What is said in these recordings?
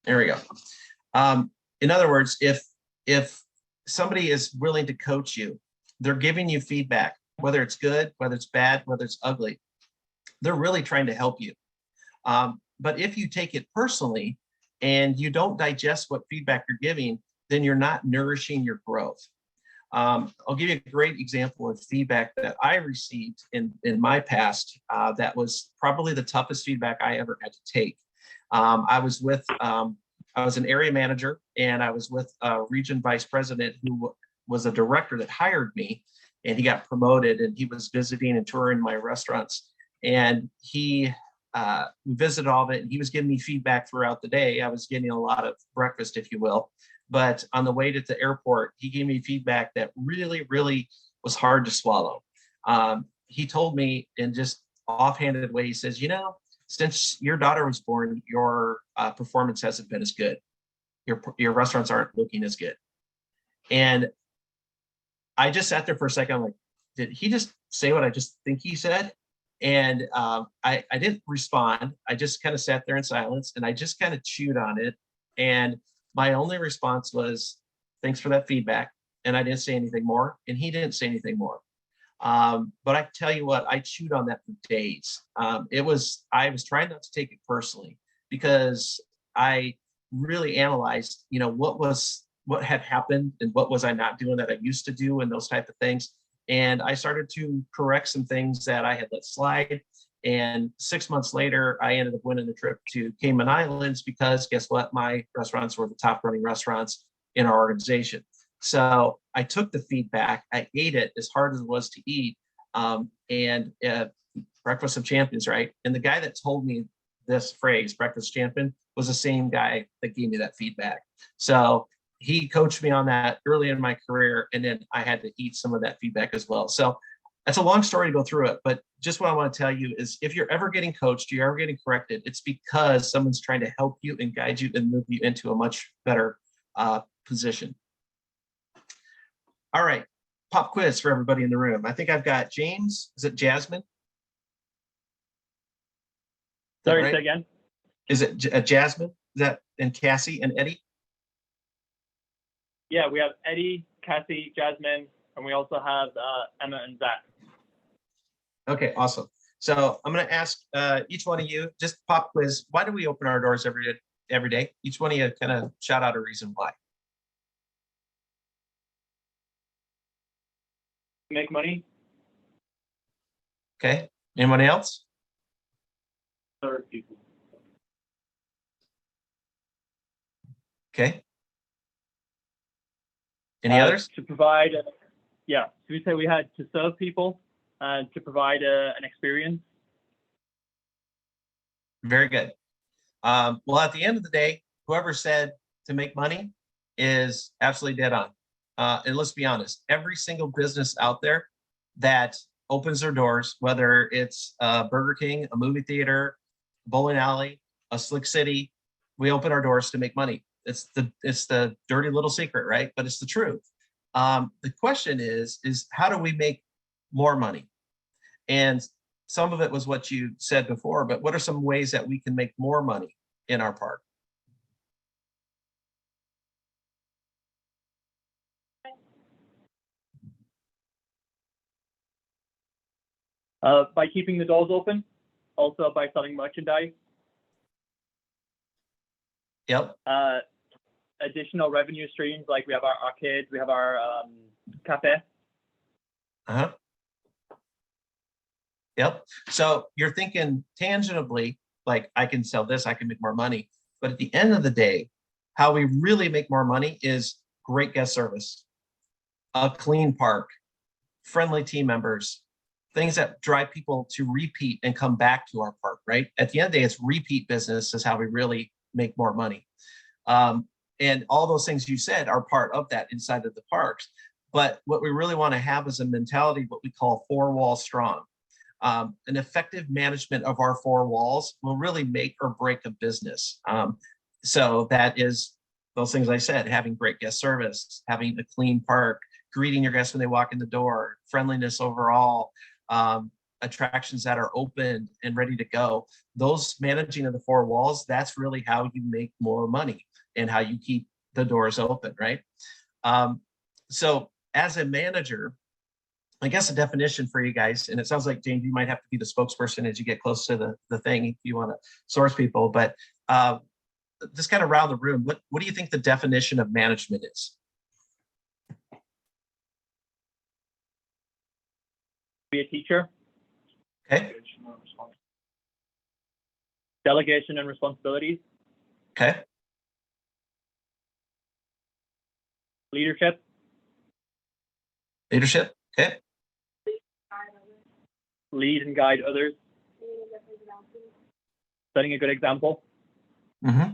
There we go. In other words, if somebody is willing to coach you, they're giving you feedback, whether it's good, whether it's bad, whether it's ugly, they're really trying to help you. But if you take it personally and you don't digest what feedback you're giving, then you're not nourishing your growth. I'll give you a great example of feedback that I received in my past. That was probably the toughest feedback I ever had to take. I was an area manager, and I was with a region vice president who was a director that hired me, and he got promoted, and he was visiting and touring my restaurants, and he visited all of it, and he was giving me feedback throughout the day. I was getting a lot of breakfast, if you will. But on the way to the airport, he gave me feedback that really, really was hard to swallow. He told me in just offhanded way, he says, since your daughter was born, your performance hasn't been as good. Your restaurants aren't looking as good. And I just sat there for a second. I'm like, did he just say what I just think he said? And I didn't respond. I just kind of sat there in silence, and I just kind of chewed on it. And my only response was, thanks for that feedback. And I didn't say anything more, and he didn't say anything more. But I tell you what, I chewed on that for days. I was trying not to take it personally, because I really analyzed, what had happened and what was I not doing that I used to do, and those type of things. And I started to correct some things that I had let slide. And 6 months later, I ended up winning a trip to Cayman Islands, because guess what? My restaurants were the top running restaurants in our organization. So I took the feedback, I ate it as hard as it was to eat, and breakfast of champions, right? And the guy that told me this phrase, breakfast champion, was the same guy that gave me that feedback. So he coached me on that early in my career, and then I had to eat some of that feedback as well. So that's a long story to go through it, but just what I want to tell you is, if you're ever getting coached, you're ever getting corrected, it's because someone's trying to help you and guide you and move you into a much better position. All right, pop quiz for everybody in the room. I think I've got James. Is it Jasmine? Sorry, right? Say again. Is it Jasmine? Is that, and Cassie and Eddie? Yeah, we have Eddie, Cassie, Jasmine, and we also have Emma and Zach. Okay, awesome. So I'm going to ask each one of you, just pop quiz. Why do we open our doors every day? Each one of you kind of shout out a reason why. Make money. Okay. Anyone else? Serve people. Okay. Any others? To provide, so we say we had to serve people and to provide an experience. Very good. Well, at the end of the day, whoever said to make money is absolutely dead on. And let's be honest, every single business out there that opens their doors, whether it's a Burger King, a movie theater, bowling alley, a Slick City, we open our doors to make money. It's the dirty little secret, right? But it's the truth. The question is how do we make more money? And some of it was what you said before, but what are some ways that we can make more money in our park? By keeping the doors open, also by selling merchandise. Yep. Additional revenue streams, like we have our arcade, we have our cafe. Uh-huh. Yep. So you're thinking tangibly, like, I can sell this, I can make more money. But at the end of the day, how we really make more money is great guest service, a clean park, friendly team members, things that drive people to repeat and come back to our park, right? At the end of the day, it's repeat business is how we really make more money. And all those things you said are part of that inside of the parks. But what we really want to have is a mentality, what we call 4 walls strong. An effective management of our 4 walls will really make or break a business. So that is those things I said, having great guest service, having a clean park, greeting your guests when they walk in the door, friendliness overall, attractions that are open and ready to go. those managing of the four walls, that's really how you make more money and how you keep the doors open, right? So as a manager, I guess a definition for you guys, and it sounds like, James, you might have to be the spokesperson as you get close to the thing if you want to source people, but just kind of around the room, what do you think the definition of management is? Be a teacher. Okay. Delegation and responsibilities. Okay. Leadership. Leadership. Okay. Lead and guide others. Setting a good example. Mm-hmm.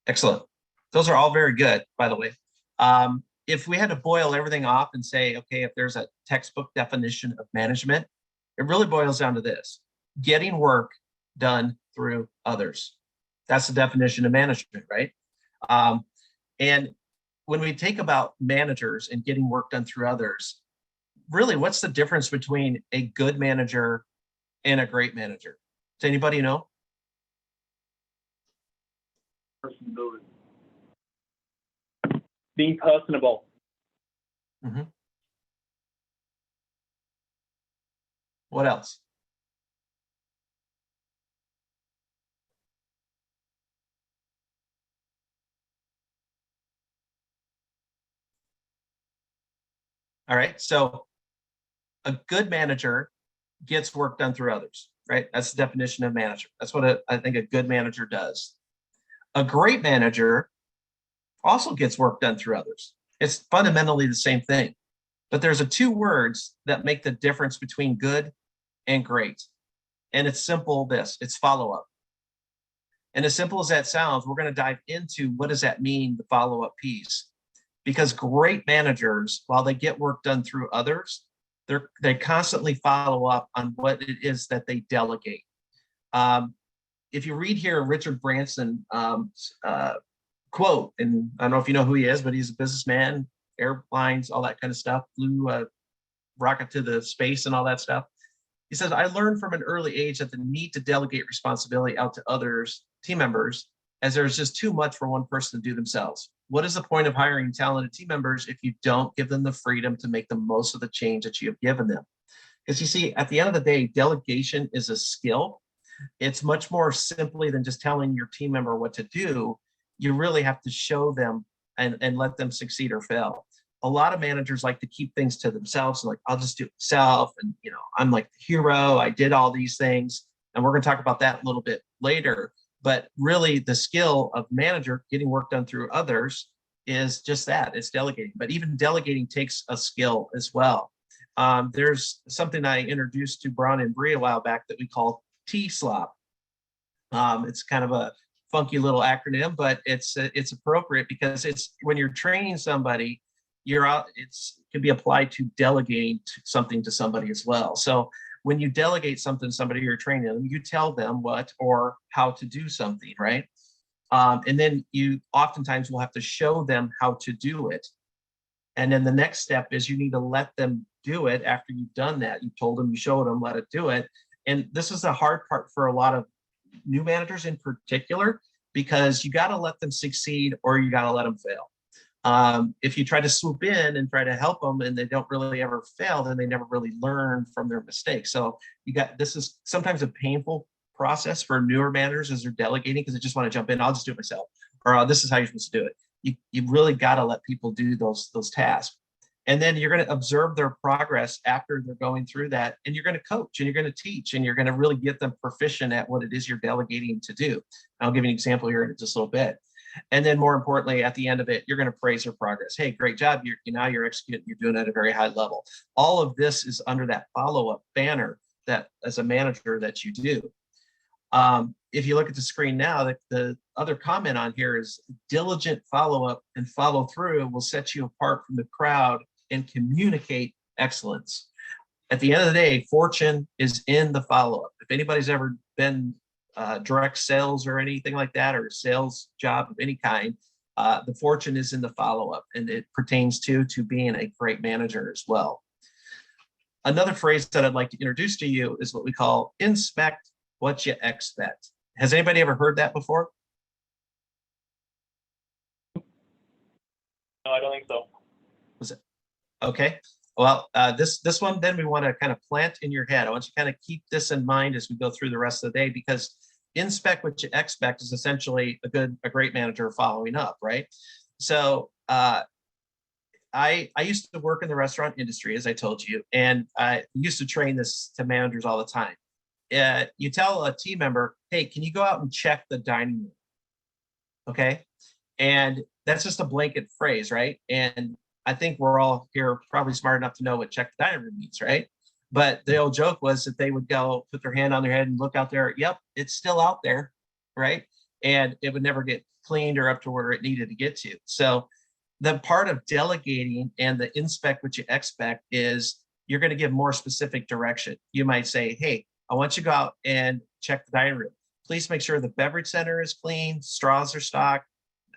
Excellent. Those are all very good, by the way. If we had to boil everything off and say, okay, if there's a textbook definition of management, it really boils down to this: getting work done through others. That's the definition of management, right? And when we think about managers and getting work done through others, really, what's the difference between a good manager and a great manager? Does anybody know? Personability. Being personable. Mm-hmm. What else? All right. So a good manager gets work done through others, right? That's the definition of manager. That's what I think a good manager does. A great manager also gets work done through others. It's fundamentally the same thing, but there's two words that make the difference between good and great. And it's simple this: it's follow-up. And as simple as that sounds, we're going to dive into what does that mean, the follow-up piece. Because great managers, while they get work done through others, they constantly follow up on what it is that they delegate. If you read here Richard Branson quote, and I don't know if you know who he is, but he's a businessman, airlines, all that kind of stuff, flew a rocket to the space and all that stuff. He says, I learned from an early age that the need to delegate responsibility out to others, team members, as there's just too much for one person to do themselves. What is the point of hiring talented team members if you don't give them the freedom to make the most of the change that you have given them? Because you see, at the end of the day, delegation is a skill. It's much more simply than just telling your team member what to do. You really have to show them and let them succeed or fail. A lot of managers like to keep things to themselves, like, I'll just do it myself, and I'm like the hero, I did all these things. And we're going to talk about that a little bit later. But really, the skill of manager getting work done through others is just that: it's delegating. But even delegating takes a skill as well. There's something I introduced to Braun and Bree a while back that we call T-SLOP. It's kind of a funky little acronym, but it's appropriate because it's when you're training somebody, it can be applied to delegating something to somebody as well. So when you delegate something to somebody you're training them, you tell them what or how to do something, right? And then you oftentimes will have to show them how to do it. And then the next step is you need to let them do it after you've done that. You told them, you showed them, let it do it. And this is the hard part for a lot of new managers in particular, because you got to let them succeed or you got to let them fail. If you try to swoop in and try to help them and they don't really ever fail, then they never really learn from their mistakes. So this is sometimes a painful process for newer managers as they're delegating, because they just want to jump in. I'll just do it myself, or this is how you're supposed to do it. You really got to let people do those tasks. And then you're going to observe their progress after they're going through that. And you're going to coach and you're going to teach and you're going to really get them proficient at what it is you're delegating to do. I'll give you an example here in just a little bit. And then more importantly, at the end of it, you're going to praise their progress. Hey, great job. You're executing, you're doing it at a very high level. All of this is under that follow-up banner that as a manager that you do. If you look at the screen now, the other comment on here is diligent follow-up and follow through will set you apart from the crowd and communicate excellence. At the end of the day, fortune is in the follow-up. If anybody's ever been direct sales or anything like that, or a sales job of any kind, the fortune is in the follow-up, and it pertains to being a great manager as well. Another phrase that I'd like to introduce to you is what we call inspect what you expect. Has anybody ever heard that before? No, I don't think so. Was it? Okay. Well, this one then we want to kind of plant in your head. I want you to kind of keep this in mind as we go through the rest of the day, because inspect what you expect is essentially a great manager following up, right? So I used to work in the restaurant industry, as I told you, and I used to train this to managers all the time. You tell a team member, hey, can you go out and check the dining room? Okay. And that's just a blanket phrase, right? And I think we're all here probably smart enough to know what check the dining room means, right? But the old joke was that they would go put their hand on their head and look out there. Yep, it's still out there, right? And it would never get cleaned or up to where it needed to get to. So the part of delegating and the inspect what you expect is you're going to give more specific direction. You might say, hey, I want you to go out and check the dining room. Please make sure the beverage center is clean, straws are stocked,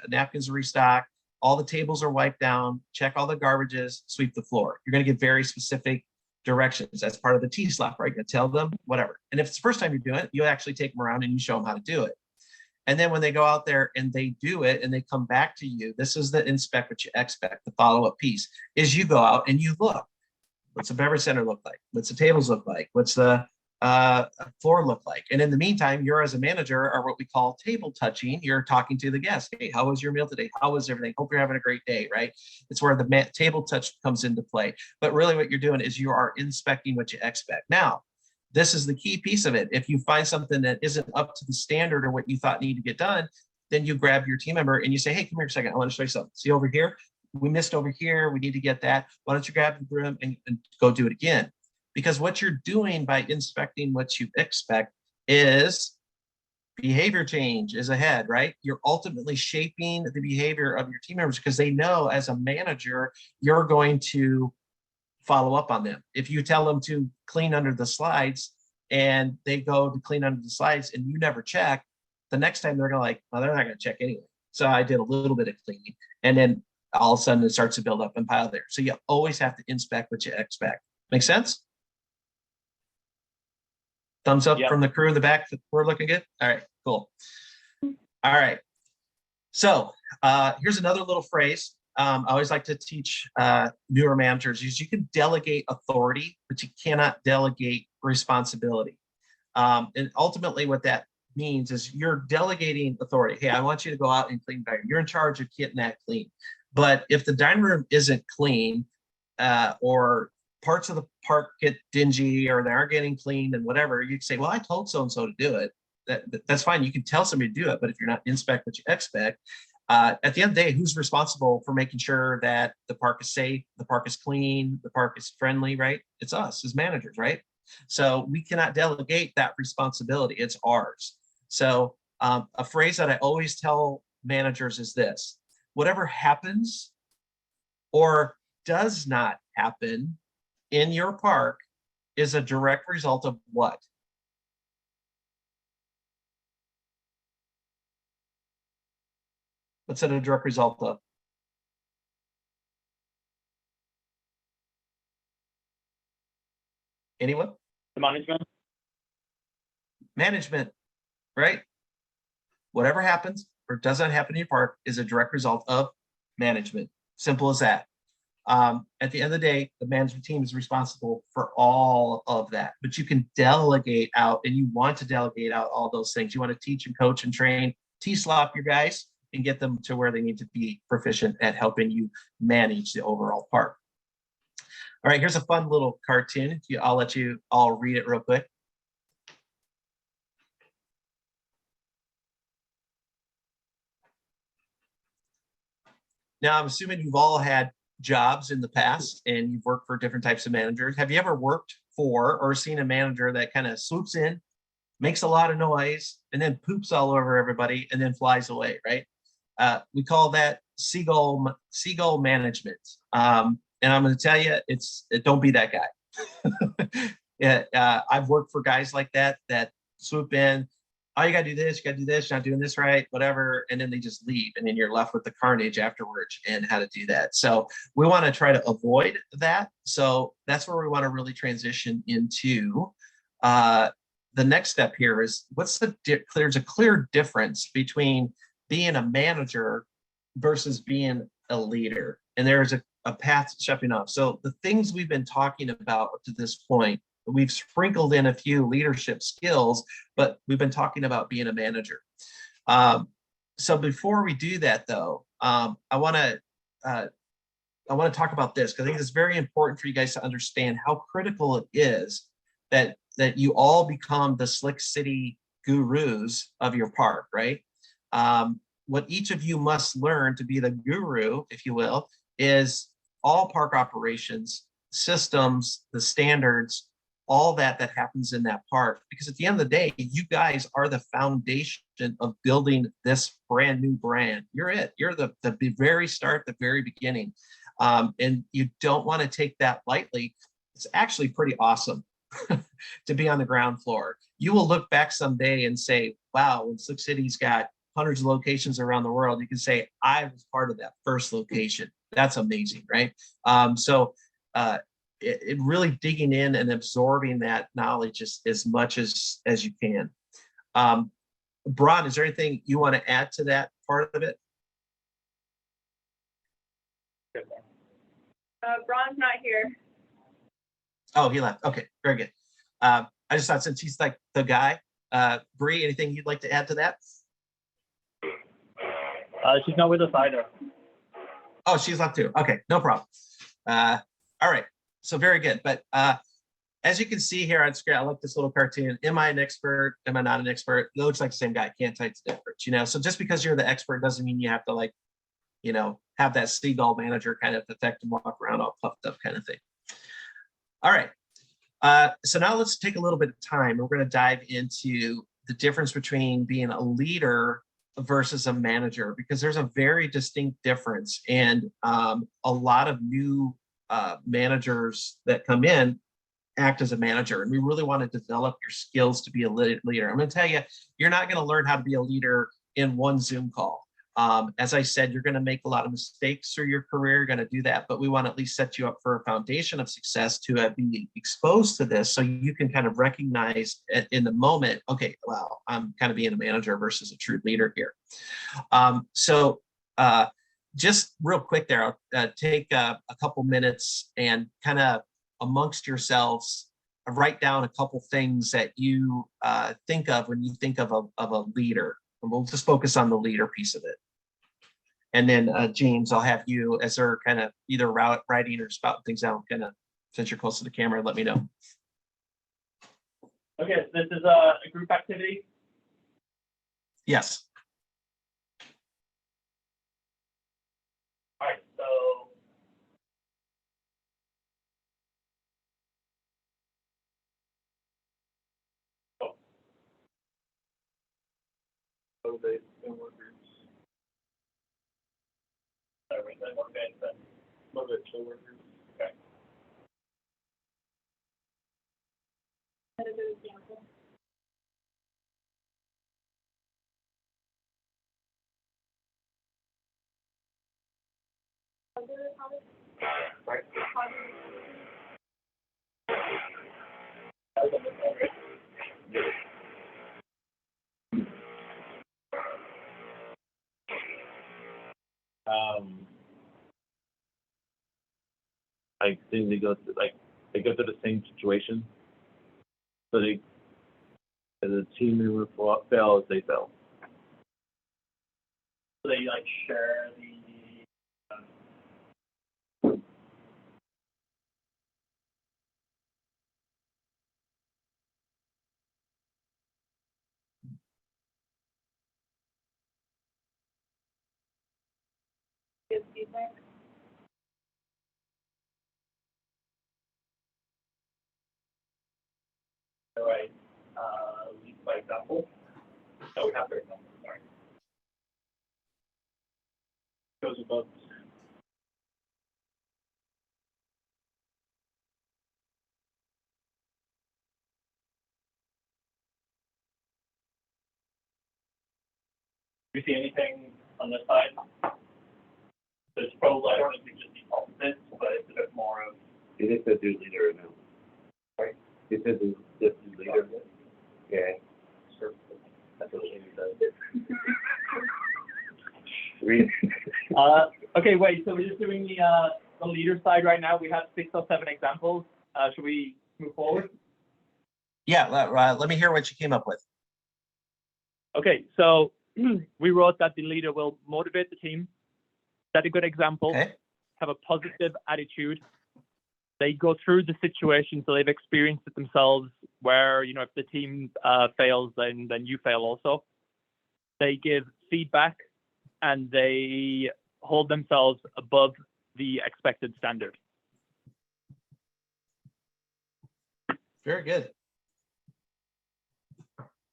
napkins are restocked, all the tables are wiped down, check all the garbages, sweep the floor. You're going to give very specific directions. That's part of the T-slap, right? You tell them whatever. And if it's the first time you're doing it, you actually take them around and you show them how to do it. And then when they go out there and they do it and they come back to you, this is the inspect what you expect. The follow-up piece is you go out and you look. What's the beverage center look like? What's the tables look like? What's the floor look like? And in the meantime, you're as a manager are what we call table touching. You're talking to the guest. Hey, how was your meal today? How was everything? Hope you're having a great day, right? It's where the table touch comes into play. But really what you're doing is you are inspecting what you expect. Now, this is the key piece of it. If you find something that isn't up to the standard or what you thought needed to get done, then you grab your team member and you say, hey, come here a second. I want to show you something. See over here? We missed over here. We need to get that. Why don't you grab the broom and go do it again? Because what you're doing by inspecting what you expect is behavior change is ahead, right? You're ultimately shaping the behavior of your team members because they know as a manager, you're going to follow up on them. If you tell them to clean under the slides and they go to clean under the slides and you never check, the next time they're going to well, they're not going to check anyway. So I did a little bit of cleaning and then all of a sudden it starts to build up and pile there. So you always have to inspect what you expect. Make sense? Thumbs up from the crew in the back. We're looking good. All right, cool. All right. So here's another little phrase. I always like to teach newer managers is you can delegate authority, but you cannot delegate responsibility. And ultimately what that means is you're delegating authority. Hey, I want you to go out and clean dining room. You're in charge of getting that clean. But if the dining room isn't clean or parts of the park get dingy or they aren't getting cleaned and whatever, you can say, well, I told so-and-so to do it. That's fine. You can tell somebody to do it. But if you're not inspect what you expect, at the end of the day, who's responsible for making sure that the park is safe, the park is clean, the park is friendly, right? It's us as managers, right? So we cannot delegate that responsibility. It's ours. So a phrase that I always tell managers is this: whatever happens or does not happen in your park is a direct result of what? What's it a direct result of? Anyone? The management. Management, right? Whatever happens or doesn't happen in your park is a direct result of management. Simple as that. At the end of the day, the management team is responsible for all of that, but you can delegate out and you want to delegate out all those things. You want to teach and coach and train, T-slop your guys and get them to where they need to be proficient at helping you manage the overall park. All right, here's a fun little cartoon. I'll let you all read it real quick. Now, I'm assuming you've all had jobs in the past and you've worked for different types of managers. Have you ever worked for or seen a manager that kind of swoops in, makes a lot of noise, and then poops all over everybody and then flies away, right? We call that seagull management. And I'm going to tell you, don't be that guy. I've worked for guys like that swoop in, oh, you got to do this, you got to do this, you're not doing this right, whatever. And then they just leave. And then you're left with the carnage afterwards and how to do that. So we want to try to avoid that. So that's where we want to really transition into the next step here is there's a clear difference between being a manager versus being a leader. And there's a path stepping up. So the things we've been talking about up to this point, we've sprinkled in a few leadership skills, but we've been talking about being a manager. So before we do that, though, I want to talk about this because I think it's very important for you guys to understand how critical it is that you all become the Slick City gurus of your park, right? What each of you must learn to be the guru, if you will, is all park operations, systems, the standards, all that happens in that park. Because at the end of the day, you guys are the foundation of building this brand new brand. You're it. You're the very start, the very beginning. And you don't want to take that lightly. It's actually pretty awesome to be on the ground floor. You will look back someday and say, wow, when Slick City's got hundreds of locations around the world, you can say, I was part of that first location. That's amazing, right? So it really digging in and absorbing that knowledge as much as you can. Bron, is there anything you want to add to that part of it? Bron's not here. Oh, he left. Okay, very good. I just thought since he's like the guy, Bree, anything you'd like to add to that? She's not with us either. Oh, she's left too. Okay, no problem. All right, so very good. But as you can see here on screen, I like this little cartoon. Am I an expert? Am I not an expert? It looks like the same guy. Can't tell it's different, you know? So just because you're the expert doesn't mean you have to, like, you know, have that seagull manager kind of effect and walk around all puffed up kind of thing. All right. So now let's take a little bit of time. We're going to dive into the difference between being a leader versus a manager, because there's a very distinct difference. And a lot of new managers that come in act as a manager. And we really want to develop your skills to be a leader. I'm going to tell you, you're not going to learn how to be a leader in one Zoom call. As I said, you're going to make a lot of mistakes through your career. You're going to do that, but we want to at least set you up for a foundation of success to be exposed to this so you can kind of recognize in the moment, okay, wow, I'm kind of being a manager versus a true leader here. Just real quick there, I'll take a couple minutes and kind of amongst yourselves, write down a couple things that you think of when you think of a leader. And we'll just focus on the leader piece of it. And then James, I'll have you, as they're kind of either writing or spouting things out, kind of, since you're close to the camera, let me know. Okay, so this is a group activity. Yes. All right, so they workers. Workers. Okay. That is an example. Right. I think they go through the same situation. So as a team member fails, they fail. So they like share the. Give feedback. Right. Lead by example. No, we have their example. Sorry. Goes above. Do you see anything on this side? There's probably, I don't think just the opposite, but it's a bit more of, It is a new leader now. Right. It is a new leader. Yeah. sure, that's what Amy said. Read. Okay, wait, so we're just doing the leader side right now. We have 6 or 7 examples. Should we move forward? Yeah, let me hear what you came up with. Okay, so we wrote that the leader will motivate the team, set a good example, Okay. have a positive attitude. They go through the situation, so they've experienced it themselves where, if the team fails, then you fail also. They give feedback and they hold themselves above the expected standard. Very good.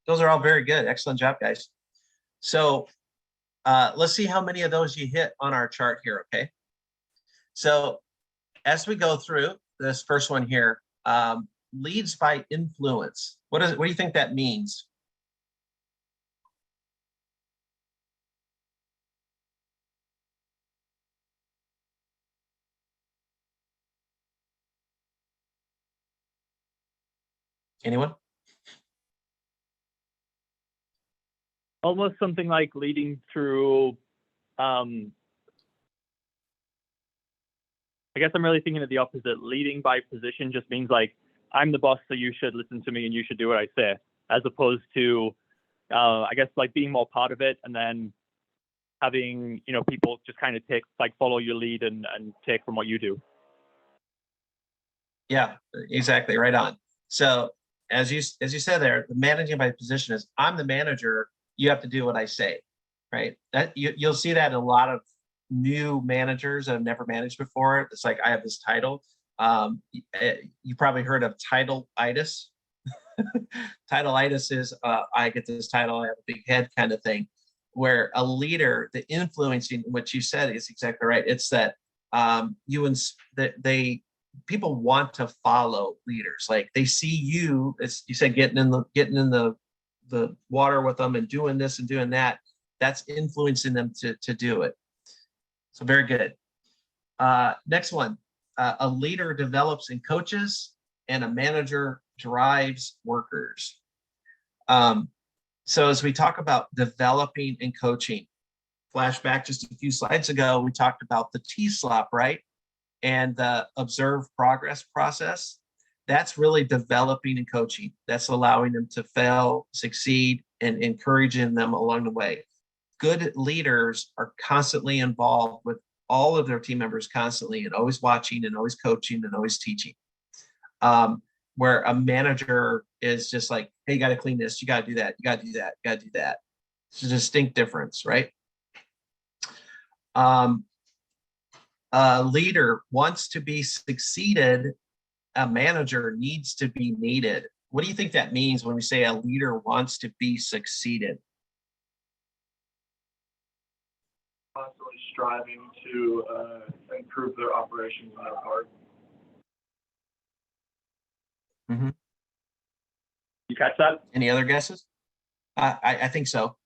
Those are all very good. Excellent job, guys. So let's see how many of those you hit on our chart here, okay? So as we go through this first one here, leads by influence. What do you think that means? Anyone? Almost something like leading through, I guess I'm really thinking of the opposite. Leading by position just means like, I'm the boss, so you should listen to me and you should do what I say, as opposed to, I guess, like being more part of it and then having, people just kind of follow your lead and take from what you do. Yeah, exactly. Right on. So as you said there, the managing by position is I'm the manager. You have to do what I say, right? That you'll see that in a lot of new managers that have never managed before. It's like I have this title. You probably heard of titleitis. Titleitis is I get this title, I have a big head kind of thing. Where a leader, the influencing, what you said is exactly right. It's that people want to follow leaders. Like they see you, as you said, getting in the water with them and doing this and doing that. That's influencing them to do it. So very good. Next one, a leader develops and coaches, and a manager drives workers. So as we talk about developing and coaching, flashback just a few slides ago, we talked about the T-slop, right? And the observe progress process. That's really developing and coaching. That's allowing them to fail, succeed, and encouraging them along the way. Good leaders are constantly involved with all of their team members constantly and always watching and always coaching and always teaching. Where a manager is just like, hey, you got to clean this, you got to do that, you got to do that, you got to do that. It's a distinct difference, right? A leader wants to be succeeded, a manager needs to be needed. What do you think that means when we say a leader wants to be succeeded? Constantly striving to improve their operations on their part. Mm-hmm. You catch that? Any other guesses? I think so.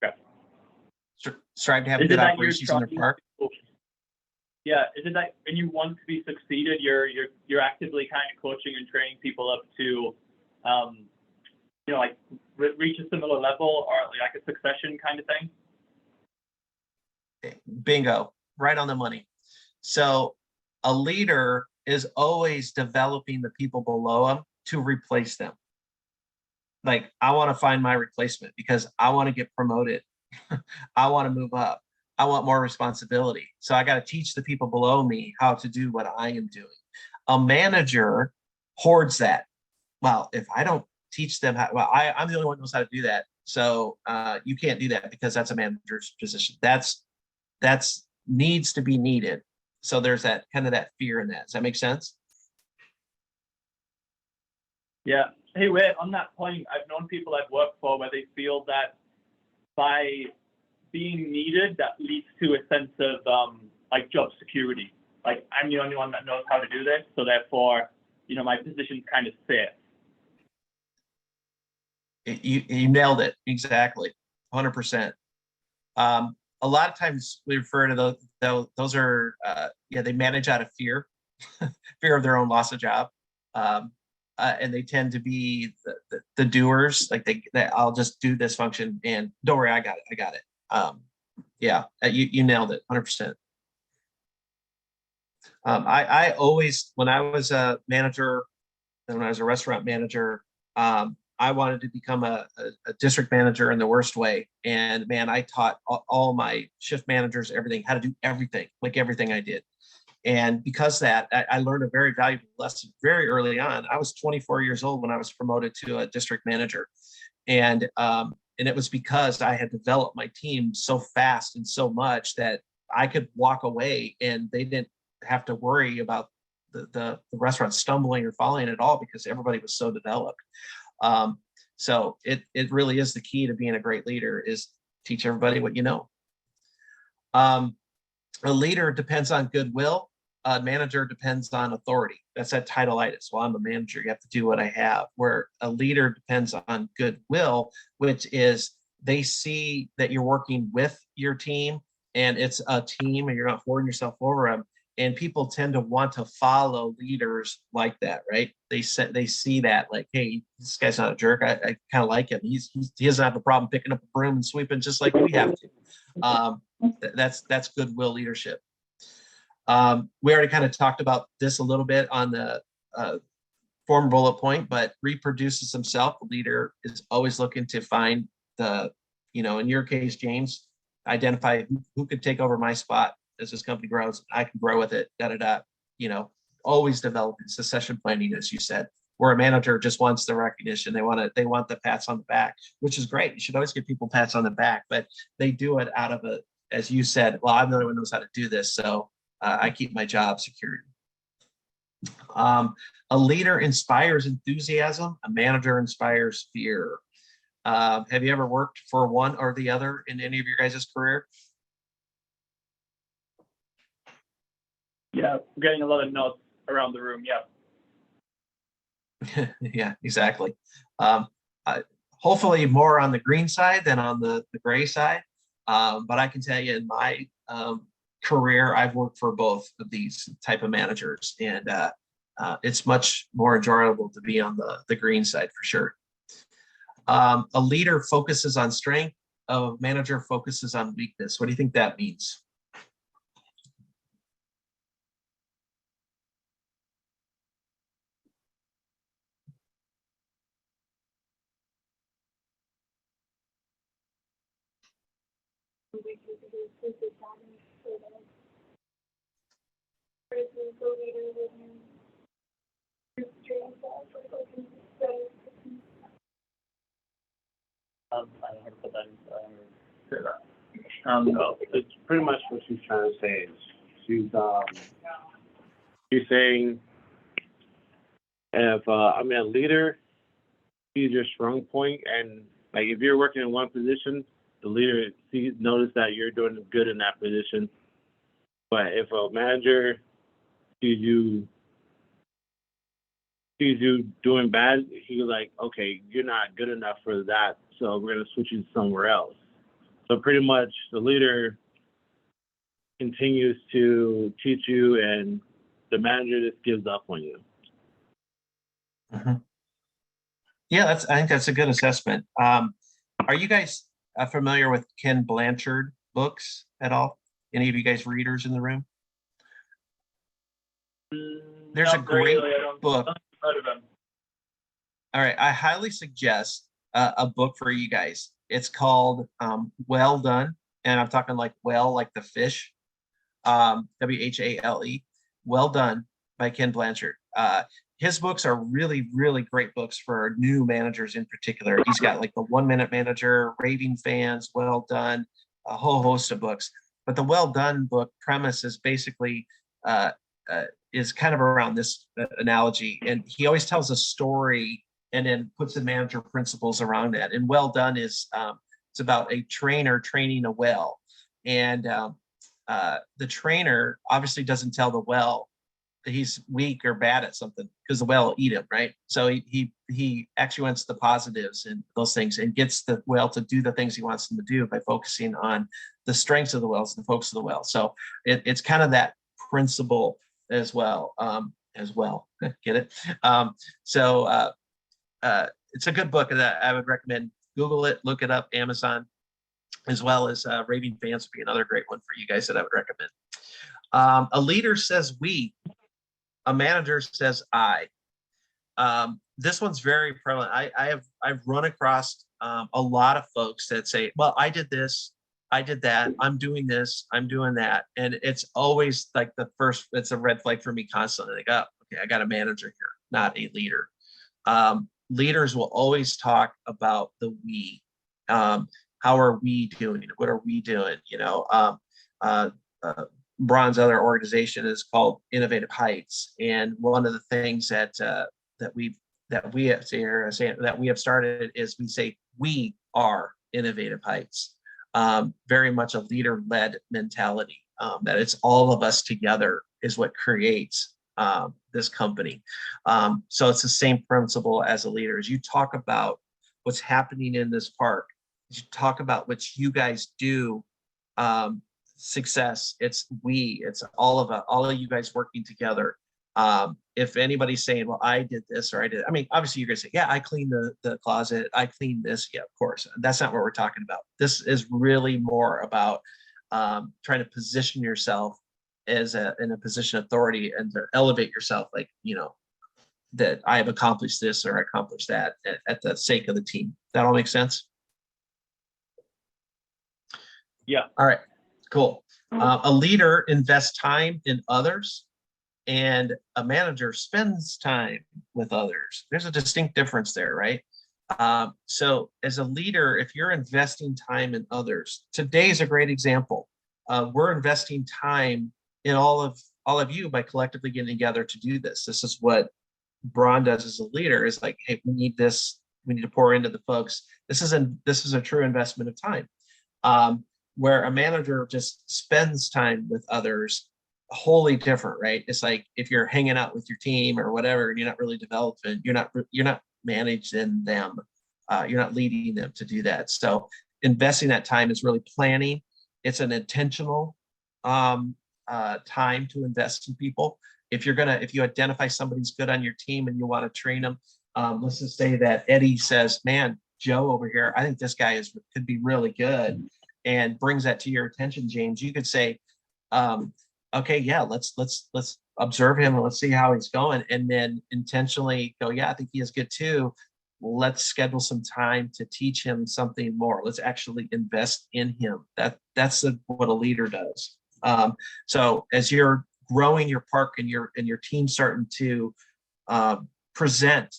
Okay. Strive to have Is it good that you're operations in their trying park. Yeah, is it that when you want to be succeeded, you're actively kind of coaching and training people up to, reach a similar level or like a succession kind of thing? Bingo, right on the money. So a leader is always developing the people below them to replace them. Like, I want to find my replacement because I want to get promoted. I want to move up. I want more responsibility. So I got to teach the people below me how to do what I am doing. A manager hoards that. Well, if I don't teach them how, I'm the only one who knows how to do that. So you can't do that because that's a manager's position. That's needs to be needed. So there's that kind of that fear in that. Does that make sense? Yeah. Hey, wait, on that point, I've known people I've worked for where they feel that by being needed, that leads to a sense of job security. Like, I'm the only one that knows how to do this, so therefore, my position's kind of safe. You nailed it. Exactly. 100%. A lot of times we refer to those are, they manage out of fear, fear of their own loss of job. And they tend to be the doers, like I'll just do this function and don't worry, I got it. You nailed it 100%. I always, when I was a manager and when I was a restaurant manager, I wanted to become a district manager in the worst way. And man, I taught all my shift managers everything, how to do everything, like everything I did. And because of that, I learned a very valuable lesson very early on. I was 24 years old when I was promoted to a district manager. And it was because I had developed my team so fast and so much that I could walk away and they didn't have to worry about the restaurant stumbling or falling at all because everybody was so developed. So it really is the key to being a great leader is teach everybody what you know. A leader depends on goodwill. A manager depends on authority. That's that titleitis. Well, I'm a manager. You have to do what I have. Where a leader depends on goodwill, which is they see that you're working with your team and it's a team and you're not hoarding yourself over them. And people tend to want to follow leaders like that, right? They see that like, hey, this guy's not a jerk. I kind of like him. He doesn't have a problem picking up a broom and sweeping just like we have to. That's goodwill leadership. We already kind of talked about this a little bit on the former bullet point, but reproduces himself. The leader is always looking to find in your case, James, identify who could take over my spot as this company grows. I can grow with it, always developing succession planning, as you said, where a manager just wants the recognition. They want the pats on the back, which is great. You should always give people pats on the back, but they do it out of as you said, well, I'm the only one who knows how to do this. So I keep my job secured. A leader inspires enthusiasm. A manager inspires fear. Have you ever worked for one or the other in any of your guys' career? Yeah, I'm getting a lot of nods around the room. Yeah. Yeah, exactly. Hopefully more on the green side than on the gray side. But I can tell you in my career, I've worked for both of these type of managers, and it's much more enjoyable to be on the green side for sure. A leader focuses on strength. A manager focuses on weakness. What do you think that means? We can do this so that versus the leader with strength for looking I don't know how to put that in. It's pretty much what she's trying to say is she's saying if a leader sees your strong point, and like if you're working in one position, the leader notice that you're doing good in that position. But if a manager sees you doing bad, he's like, okay, you're not good enough for that, so we're gonna switch you somewhere else. So pretty much the leader continues to teach you, and the manager just gives up on you. Mm-hmm. Yeah, I think that's a good assessment. Are you guys familiar with Ken Blanchard books at all? Any of you guys readers in the room? There's a great book. Heard of them. All right, I highly suggest a book for you guys. It's called Well Done, and I'm talking like the fish, WHALE, Well Done by Ken Blanchard. His books are really, really great books for new managers in particular. He's got like the 1 Minute Manager, Raving Fans, Well Done, a whole host of books. But the Well Done book premise is basically is kind of around this analogy. And he always tells a story and then puts the manager principles around that. And Well Done is it's about a trainer training a whale. And the trainer obviously doesn't tell the whale he's weak or bad at something because the whale will eat him, right? So he actually wants the positives and those things and gets the whale to do the things he wants them to do by focusing on the strengths of the whales, the focus of the whale. So it's kind of that principle as well. Get it? It's a good book that I would recommend. Google it, look it up, Amazon, as well as Raving Fans would be another great one for you guys that I would recommend. A leader says we, a manager says I. This one's very prevalent. I've run across a lot of folks that say, well, I did this, I did that, I'm doing this, I'm doing that. And it's always like it's a red flag for me constantly. Like, oh, okay, I got a manager here, not a leader. Leaders will always talk about the we. How are we doing? What are we doing? Bron's other organization is called Innovative Heights, and one of the things that we have started is we say we are Innovative Heights. Very much a leader-led mentality. That it's all of us together is what creates this company. So it's the same principle as a leader. As you talk about what's happening in this park, as you talk about what you guys do, success, it's all of you guys working together. If anybody's saying, well, I did this or I did, I mean, obviously you're gonna say, yeah, I cleaned the closet, I cleaned this. Yeah, of course. That's not what we're talking about. This is really more about trying to position yourself as in a position of authority and to elevate yourself, like, that I have accomplished this or accomplished that at the sake of the team. That all makes sense? Yeah. All right, cool. A leader invests time in others, and a manager spends time with others. There's a distinct difference there, right? So as a leader, if you're investing time in others, today's a great example. We're investing time in all of you by collectively getting together to do this. This is what Bron does as a leader, is like, hey, we need this, we need to pour into the folks. This is a true investment of time. Where a manager just spends time with others, wholly different, right? It's like if you're hanging out with your team or whatever, and you're not really developing, you're not managing them, you're not leading them to do that. So investing that time is really planning. It's an intentional time to invest in people. If you identify somebody's good on your team and you want to train them, let's just say that Eddie says, man, Joe over here, I think this guy could be really good, and brings that to your attention, James. You could say, okay, yeah, let's observe him and let's see how he's going, and then intentionally go, yeah, I think he is good too. Let's schedule some time to teach him something more. Let's actually invest in him. That's what a leader does. So as you're growing your park and your team starting to present,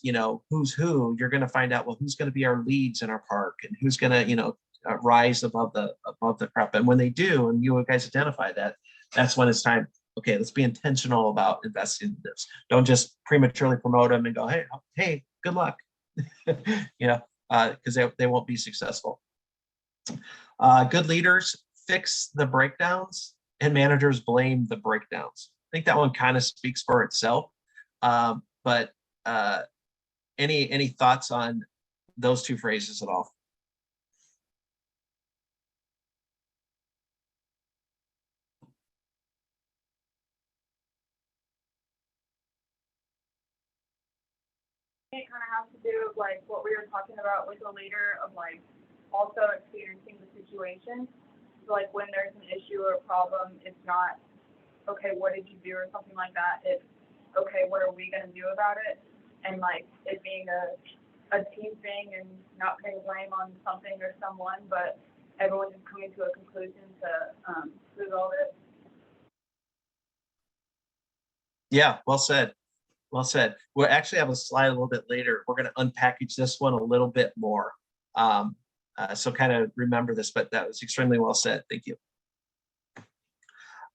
who's who, you're going to find out, well, who's going to be our leads in our park and who's going to, rise above the crop. And when they do, and you guys identify that, that's when it's time. Okay, let's be intentional about investing in this. Don't just prematurely promote them and go, hey, good luck, because they won't be successful. Good leaders fix the breakdowns, and managers blame the breakdowns. I think that one kind of speaks for itself. But any thoughts on those two phrases at all? It kind of has to do with like what we were talking about with a leader of like also experiencing the situation. So like when there's an issue or a problem, it's not, okay, what did you do or something like that. It's, okay, what are we going to do about it? And like it being a team thing and not putting blame on something or someone, but everyone just coming to a conclusion to resolve it. Yeah, well said. Well said. We'll actually have a slide a little bit later. We're going to unpackage this one a little bit more. So kind of remember this, but that was extremely well said. Thank you.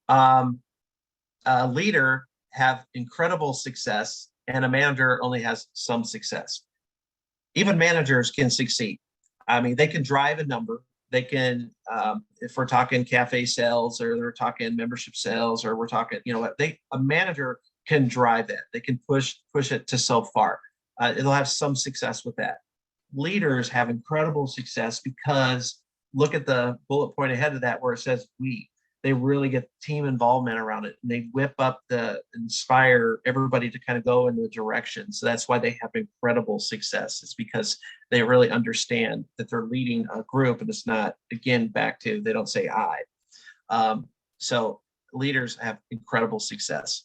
A leader have incredible success, and a manager only has some success. Even managers can succeed. I mean, they can drive a number. They can, if we're talking cafe sales, or they're talking membership sales, or we're talking, a manager can drive that. They can push it to so far. It'll have some success with that. Leaders have incredible success because look at the bullet point ahead of that where it says we. They really get team involvement around it, and they whip up inspire everybody to kind of go in the direction. So that's why they have incredible success. It's because they really understand that they're leading a group, and it's not, again, back to, they don't say I. So leaders have incredible success.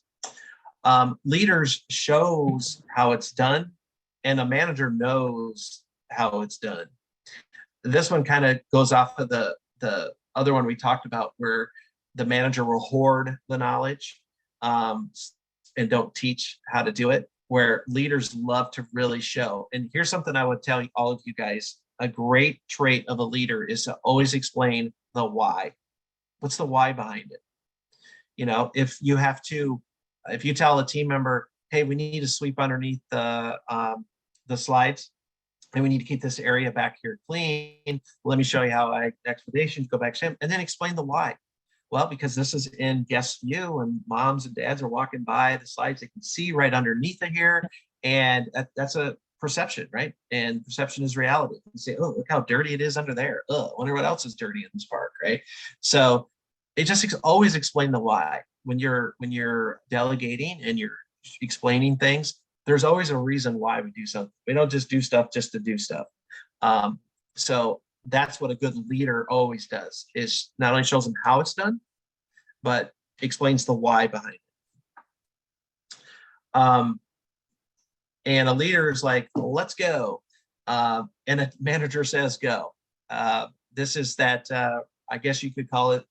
Leaders shows how it's done, and a manager knows how it's done. This one kind of goes off of the other one we talked about, where the manager will hoard the knowledge and don't teach how to do it, where leaders love to really show. And here's something I would tell all of you guys. A great trait of a leader is to always explain the why. What's the why behind it? You know, if you tell a team member, hey, we need to sweep underneath the slides, and we need to keep this area back here clean. Let me show you how expeditions go back to him, and then explain the why. Well, because this is in guest view, and moms and dads are walking by the slides, they can see right underneath it here, and that's a perception, right? And perception is reality. You say, oh, look how dirty it is under there. Oh, I wonder what else is dirty in this park, right? So it just always explain the why. When you're delegating and you're explaining things, there's always a reason why we do something. We don't just do stuff just to do stuff. So that's what a good leader always does, is not only shows them how it's done, but explains the why behind it. And a leader is like, let's go. And a manager says, go. This is that, I guess you could call it,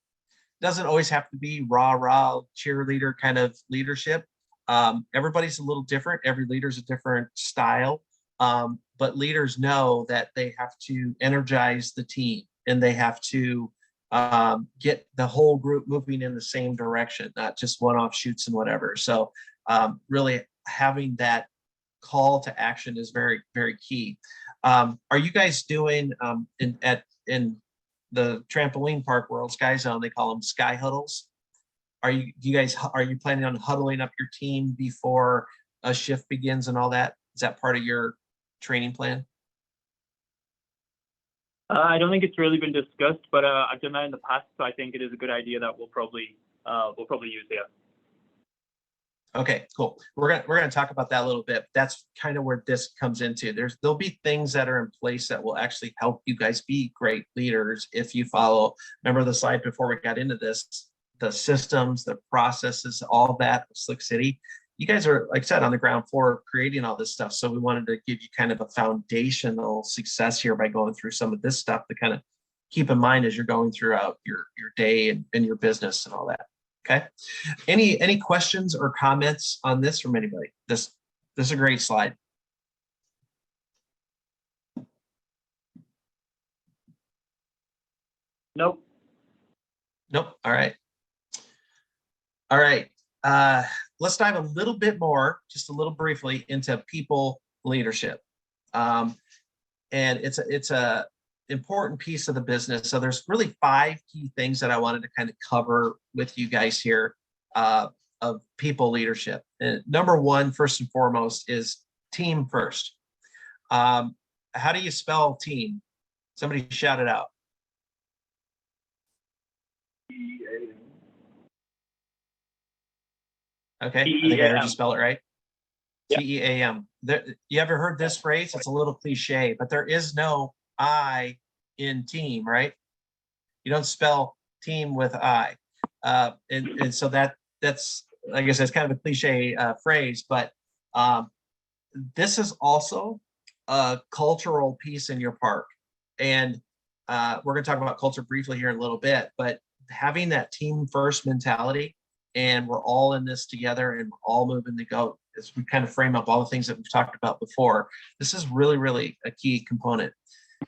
doesn't always have to be rah cheerleader kind of leadership. Everybody's a little different. Every leader's a different style. But leaders know that they have to energize the team, and they have to get the whole group moving in the same direction, not just one-off shoots and whatever. So really having that call to action is very, very key. Are you guys doing in the trampoline park world, Sky Zone, they call them sky huddles? Are you planning on huddling up your team before a shift begins and all that? Is that part of your training plan? I don't think it's really been discussed, but I've done that in the past, so I think it is a good idea that we'll probably use it. Okay, cool. We're gonna talk about that a little bit. That's kind of where this comes into. There'll be things that are in place that will actually help you guys be great leaders if you follow. Remember the slide before we got into this, the systems, the processes, all that, Slick City. You guys are, like I said, on the ground floor creating all this stuff. So we wanted to give you kind of a foundational success here by going through some of this stuff to kind of keep in mind as you're going throughout your day and your business and all that. Okay. Any questions or comments on this from anybody? This is a great slide. Nope. Nope. All right. All right. Let's dive a little bit more, just a little briefly, into people leadership. And it's a important piece of the business. So there's really 5 key things that I wanted to kind of cover with you guys here of people leadership. And number 1, first and foremost, is team first. How do you spell team? Somebody shout it out. Okay, I think I heard you spell it right. T-E-A-M. You ever heard this phrase? It's a little cliche, but there is no I in team, right? You don't spell team with I. And so that's, like I said, it's kind of a cliche phrase, but this is also a cultural piece in your park. And we're going to talk about culture briefly here in a little bit, but having that team first mentality, and we're all in this together and we're all moving to go, as we kind of frame up all the things that we've talked about before. This is really, really a key component.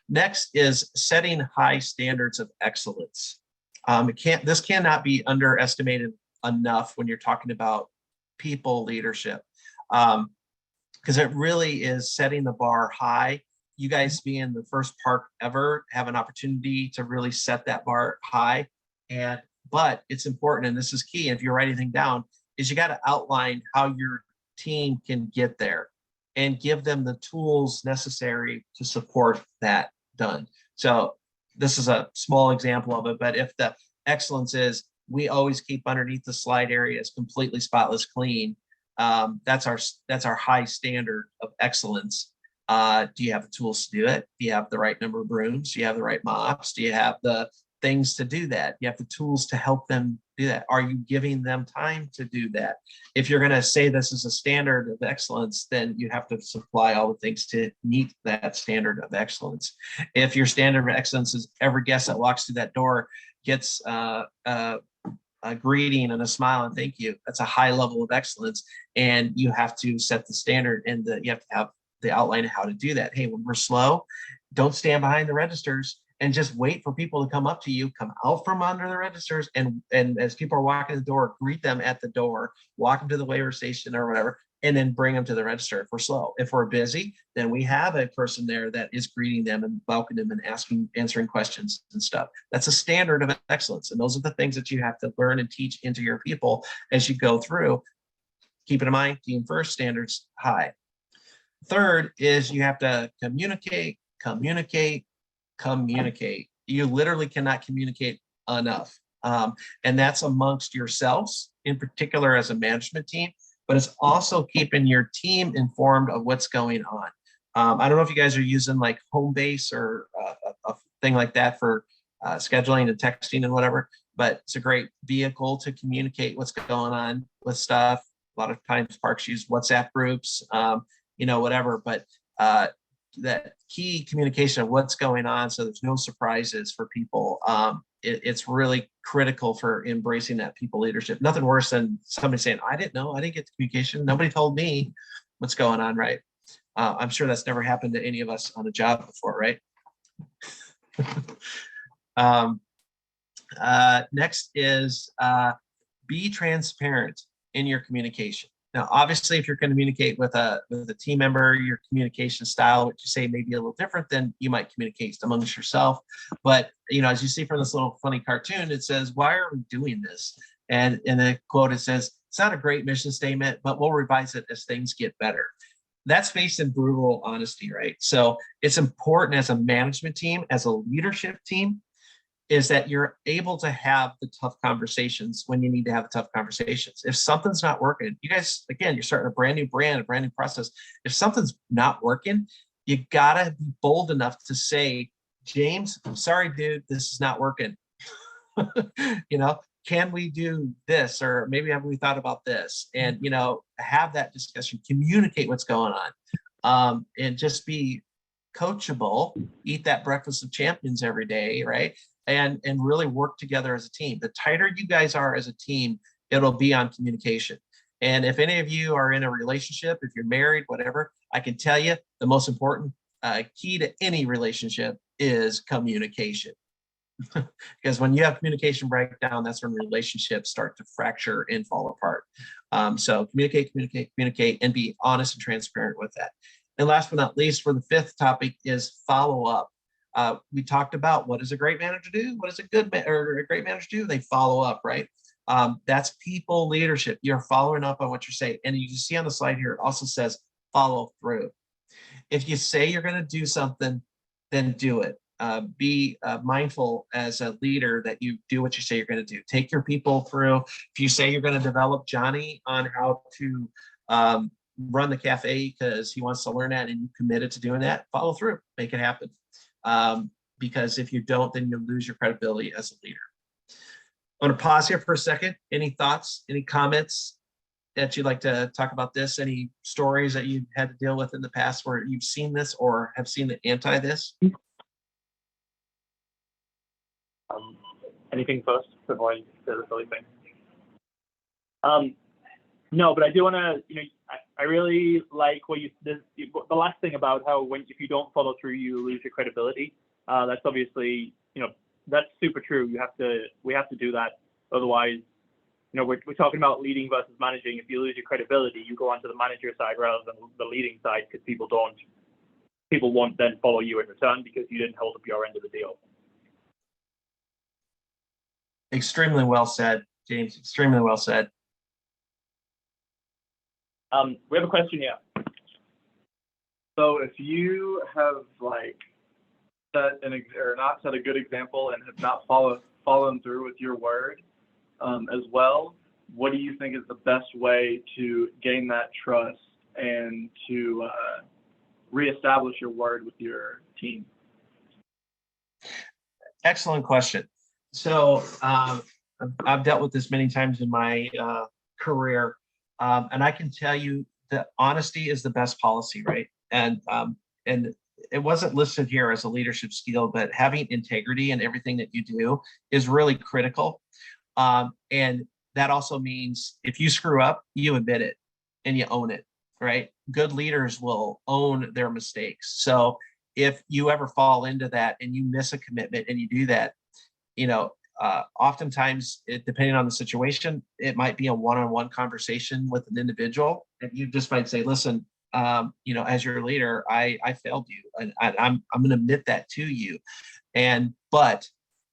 Next is setting high standards of excellence. This cannot be underestimated enough when you're talking about people leadership, because it really is setting the bar high. You guys being the first park ever have an opportunity to really set that bar high. But it's important, and this is key, if you write anything down, is you got to outline how your team can get there and give them the tools necessary to support that done. So this is a small example of it, but if the excellence is we always keep underneath the slide areas completely spotless clean, that's our high standard of excellence. Do you have the tools to do it? Do you have the right number of brooms? Do you have the right mops? Do you have the things to do that? You have the tools to help them do that. Are you giving them time to do that? If you're going to say this is a standard of excellence, then you have to supply all the things to meet that standard of excellence. If your standard of excellence is every guest that walks through that door gets a greeting and a smile and thank you, that's a high level of excellence. And you have to set the standard, and you have to have the outline of how to do that. Hey, when we're slow, don't stand behind the registers and just wait for people to come up to you, come out from under the registers, and as people are walking the door, greet them at the door, walk them to the waiver station or whatever, and then bring them to the register if we're slow. If we're busy, then we have a person there that is greeting them and welcoming them and answering questions and stuff. That's a standard of excellence. And those are the things that you have to learn and teach into your people as you go through. Keep in mind, team first, standards high. Third is you have to communicate. You literally cannot communicate enough. And that's amongst yourselves, in particular as a management team, but it's also keeping your team informed of what's going on. I don't know if you guys are using like Homebase or a thing like that for scheduling and texting and whatever, but it's a great vehicle to communicate what's going on with stuff. A lot of times parks use WhatsApp groups, whatever, but that key communication of what's going on so there's no surprises for people. It's really critical for embracing that people leadership. Nothing worse than somebody saying, I didn't know, I didn't get the communication. Nobody told me what's going on, right? I'm sure that's never happened to any of us on a job before, right? Next is be transparent in your communication. Now, obviously, if you're going to communicate with a team member, your communication style, what you say may be a little different than you might communicate amongst yourself. But, as you see from this little funny cartoon, it says, why are we doing this? And in the quote, it says, it's not a great mission statement, but we'll revise it as things get better. That's based in brutal honesty, right? So it's important as a management team, as a leadership team, is that you're able to have the tough conversations when you need to have the tough conversations. If something's not working, you guys, again, you're starting a brand new brand, a brand new process. If something's not working, you gotta be bold enough to say, James, I'm sorry, dude, this is not working. Can we do this? Or maybe have we thought about this? And, have that discussion, communicate what's going on, and just be coachable, eat that breakfast of champions every day, right? And really work together as a team. The tighter you guys are as a team, it'll be on communication. And if any of you are in a relationship, if you're married, whatever, I can tell you the most important key to any relationship is communication. Because when you have communication breakdown, that's when relationships start to fracture and fall apart. So communicate, and be honest and transparent with that. And last but not least, for the fifth topic is follow up. We talked about what does a great manager do? What does a great manager do? They follow up, right? That's people leadership. You're following up on what you're saying. And you can see on the slide here, it also says follow through. If you say you're going to do something, then do it. Be mindful as a leader that you do what you say you're going to do. Take your people through. If you say you're going to develop Johnny on how to run the cafe because he wants to learn that and you committed to doing that, follow through, make it happen. Because if you don't, then you lose your credibility as a leader. I'm going to pause here for a second. Any thoughts, any comments that you'd like to talk about this? Any stories that you've had to deal with in the past where you've seen this or have seen the anti this? Anything first before I say the silly thing? No, but I do want to, I really like the last thing about how if you don't follow through, you lose your credibility. That's obviously, that's super true. We have to do that. Otherwise, we're talking about leading versus managing. If you lose your credibility, you go onto the manager side rather than the leading side because people won't then follow you in return because you didn't hold up your end of the deal. Extremely well said, James. Extremely well said. We have a question here. So if you have like or not set a good example and have not followed through with your word as well, what do you think is the best way to gain that trust and to reestablish your word with your team? Excellent question. So I've dealt with this many times in my career, and I can tell you that honesty is the best policy, right? And it wasn't listed here as a leadership skill, but having integrity in everything that you do is really critical. And that also means if you screw up, you admit it and you own it, right? Good leaders will own their mistakes. So if you ever fall into that and you miss a commitment and you do that, oftentimes, depending on the situation, it might be a one-on-one conversation with an individual, and you just might say, "Listen, as your leader, I failed you, and I'm going to admit that to you." But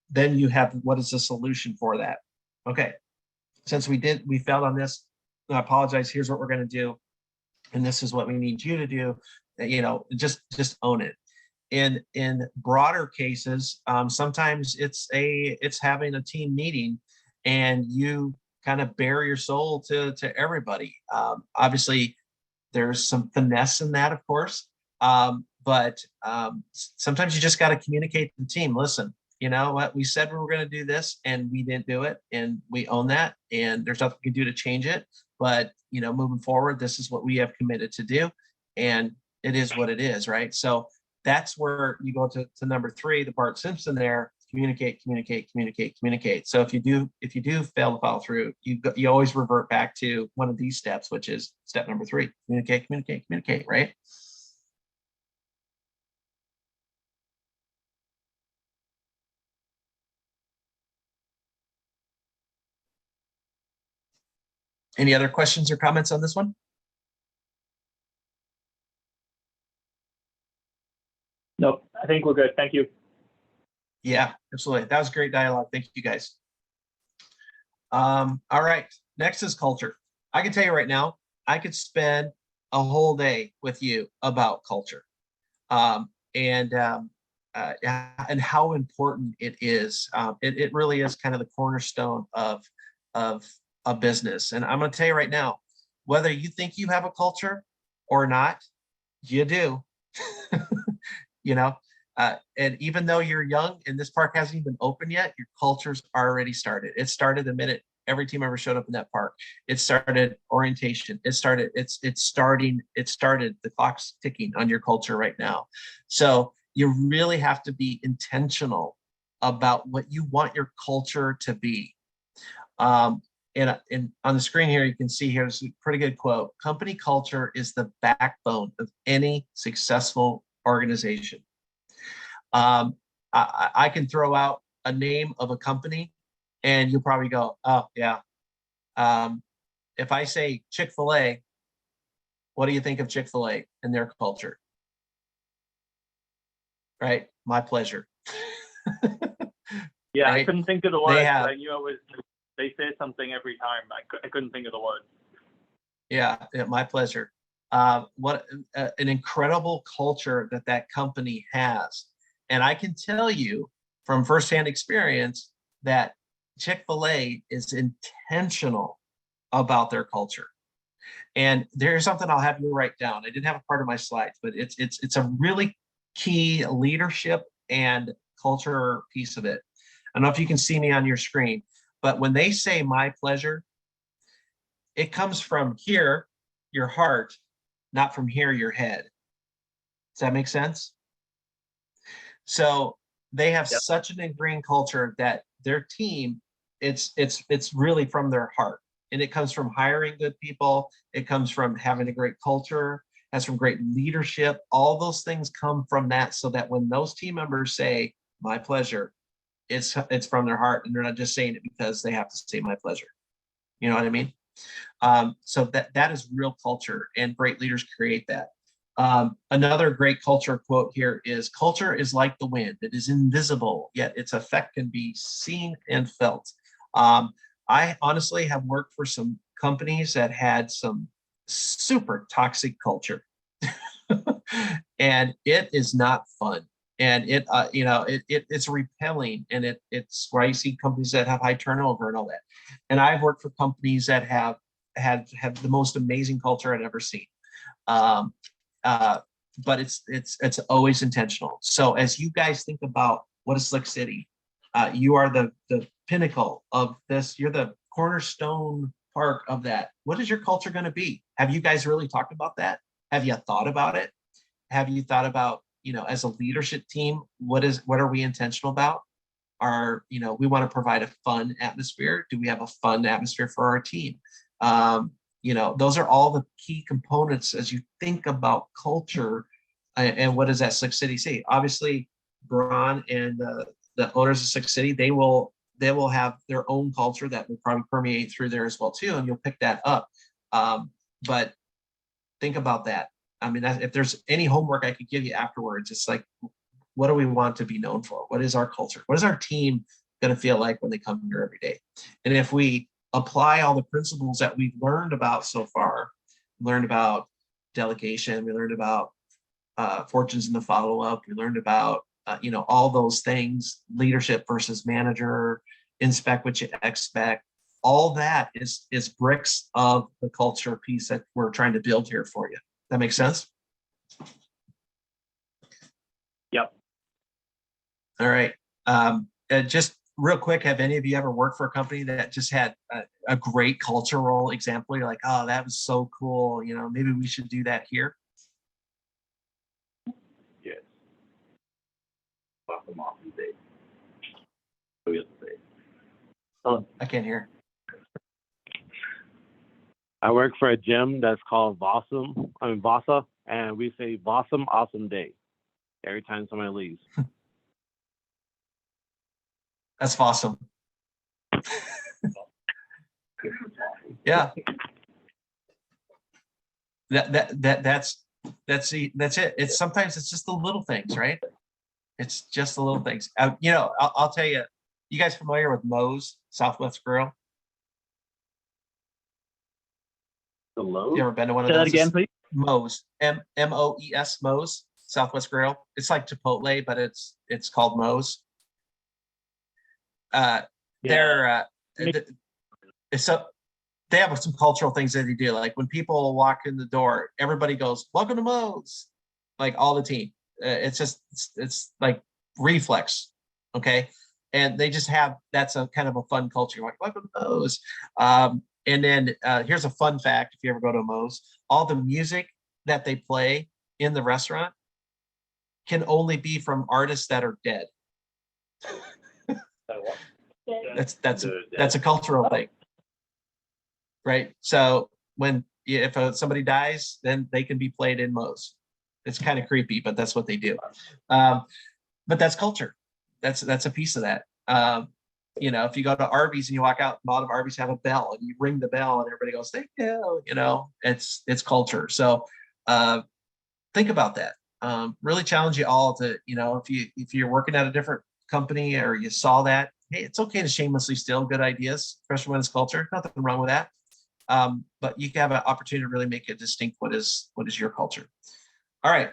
then you have, what is the solution for that? Okay, since we failed on this, I apologize. Here's what we're going to do, and this is what we need you to do. Just own it. In broader cases, sometimes it's having a team meeting, and you kind of bare your soul to everybody. Obviously, there's some finesse in that, of course, but sometimes you just got to communicate to the team. Listen, you know what? We said we were going to do this, and we didn't do it, and we own that, and there's nothing we can do to change it. But moving forward, this is what we have committed to do, and it is what it is, right? So that's where you go to number 3, the Bart Simpson there: communicate, communicate, communicate, communicate. So if you do fail to follow through, you always revert back to one of these steps, which is step number 3: communicate, communicate, communicate, right? Any other questions or comments on this one? Nope, I think we're good. Thank you. Yeah, absolutely. That was great dialogue. Thank you, guys. All right. Next is culture. I can tell you right now, I could spend a whole day with you about culture, and how important it is. It really is kind of the cornerstone of a business. And I'm going to tell you right now, whether you think you have a culture or not, you do. And even though you're young and this park hasn't even opened yet, your culture's already started. It started the minute every team ever showed up in that park. It started orientation. It started the clock's ticking on your culture right now. So you really have to be intentional about what you want your culture to be. And on the screen here, you can see here's a pretty good quote: "Company culture is the backbone of any successful organization." I can throw out a name of a company and you'll probably go, "Oh yeah." If I say Chick-fil-A, what do you think of Chick-fil-A and their culture? Right? My pleasure. Yeah, Right? I couldn't think of the word. have- I knew it was. They say something every time. I couldn't think of the word. Yeah, my pleasure. What an incredible culture that company has. And I can tell you from firsthand experience that Chick-fil-A is intentional about their culture. And there's something I'll have you write down. I didn't have a part of my slides, but it's a really key leadership and culture piece of it. I don't know if you can see me on your screen, but when they say "my pleasure," it comes from here, your heart, not from here, your head. Does that make sense? So they have Yep. such an ingrained culture that their team, it's really from their heart. And it comes from hiring good people. It comes from having a great culture, has from great leadership. All those things come from that, so that when those team members say "my pleasure," it's from their heart, and they're not just saying it because they have to say "my pleasure." You know what I mean? So that is real culture, and great leaders create that. Another great culture quote here is: "Culture is like the wind. It is invisible, yet its effect can be seen and felt." I honestly have worked for some companies that had some super toxic culture. And it is not fun. And it's repelling, and it's where you see companies that have high turnover and all that. And I've worked for companies that have the most amazing culture I've ever seen. Um, but it's always intentional. So as you guys think about what is Slick City, you are the pinnacle of this. You're the cornerstone part of that. What is your culture going to be? Have you guys really talked about that? Have you thought about it? Have you thought about, as a leadership team, what are we intentional about? We want to provide a fun atmosphere. Do we have a fun atmosphere for our team? Those are all the key components as you think about culture. And what does that Slick City say? Obviously, Braun and the owners of Slick City, they will have their own culture that will probably permeate through there as well too, and you'll pick that up. But think about that. I mean, if there's any homework I could give you afterwards, it's like, what do we want to be known for? What is our culture? What is our team going to feel like when they come here every day? And if we apply all the principles that we've learned about so far, learned about delegation, we learned about fortunes in the follow-up, we learned about all those things, leadership versus manager, inspect what you expect. All that is bricks of the culture piece that we're trying to build here for you. That makes sense? Yep. All right. Just real quick, have any of you ever worked for a company that just had a great cultural example? You're like, oh, that was so cool. Maybe we should do that here. Yes. Awesome day. So we have to say. Oh, I can't hear. I work for a gym that's called Vasa, and we say Vossum Awesome Day every time somebody leaves. That's awesome. Yeah. That's it. It's sometimes it's just the little things, right? It's just the little things. I'll tell you. You guys familiar with Moe's Southwest Grill? The low? You ever been to one of Say that those? again, please. Moe's, Moes, Moe's Southwest Grill. It's like Chipotle, but it's called Moe's. They're so they have some cultural things that they do. Like when people walk in the door, everybody goes, "Welcome to Moe's," like all the team. It's like reflex, okay? And they just have that's a kind of a fun culture. Like welcome to Moe's. And then here's a fun fact: if you ever go to Moe's, all the music that they play in the restaurant can only be from artists that are dead. That's a cultural thing, right? So if somebody dies, then they can be played in Moe's. It's kind of creepy, but that's what they do. But that's culture. That's a piece of that. If you go to Arby's and you walk out, a lot of Arby's have a bell, and you ring the bell, and everybody goes, "Thank you." It's culture. So think about that. Really challenge you all to, if you're working at a different company or you saw that, hey, it's okay to shamelessly steal good ideas, especially when it's culture. Nothing wrong with that. But you have an opportunity to really make it distinct. What is your culture? All right.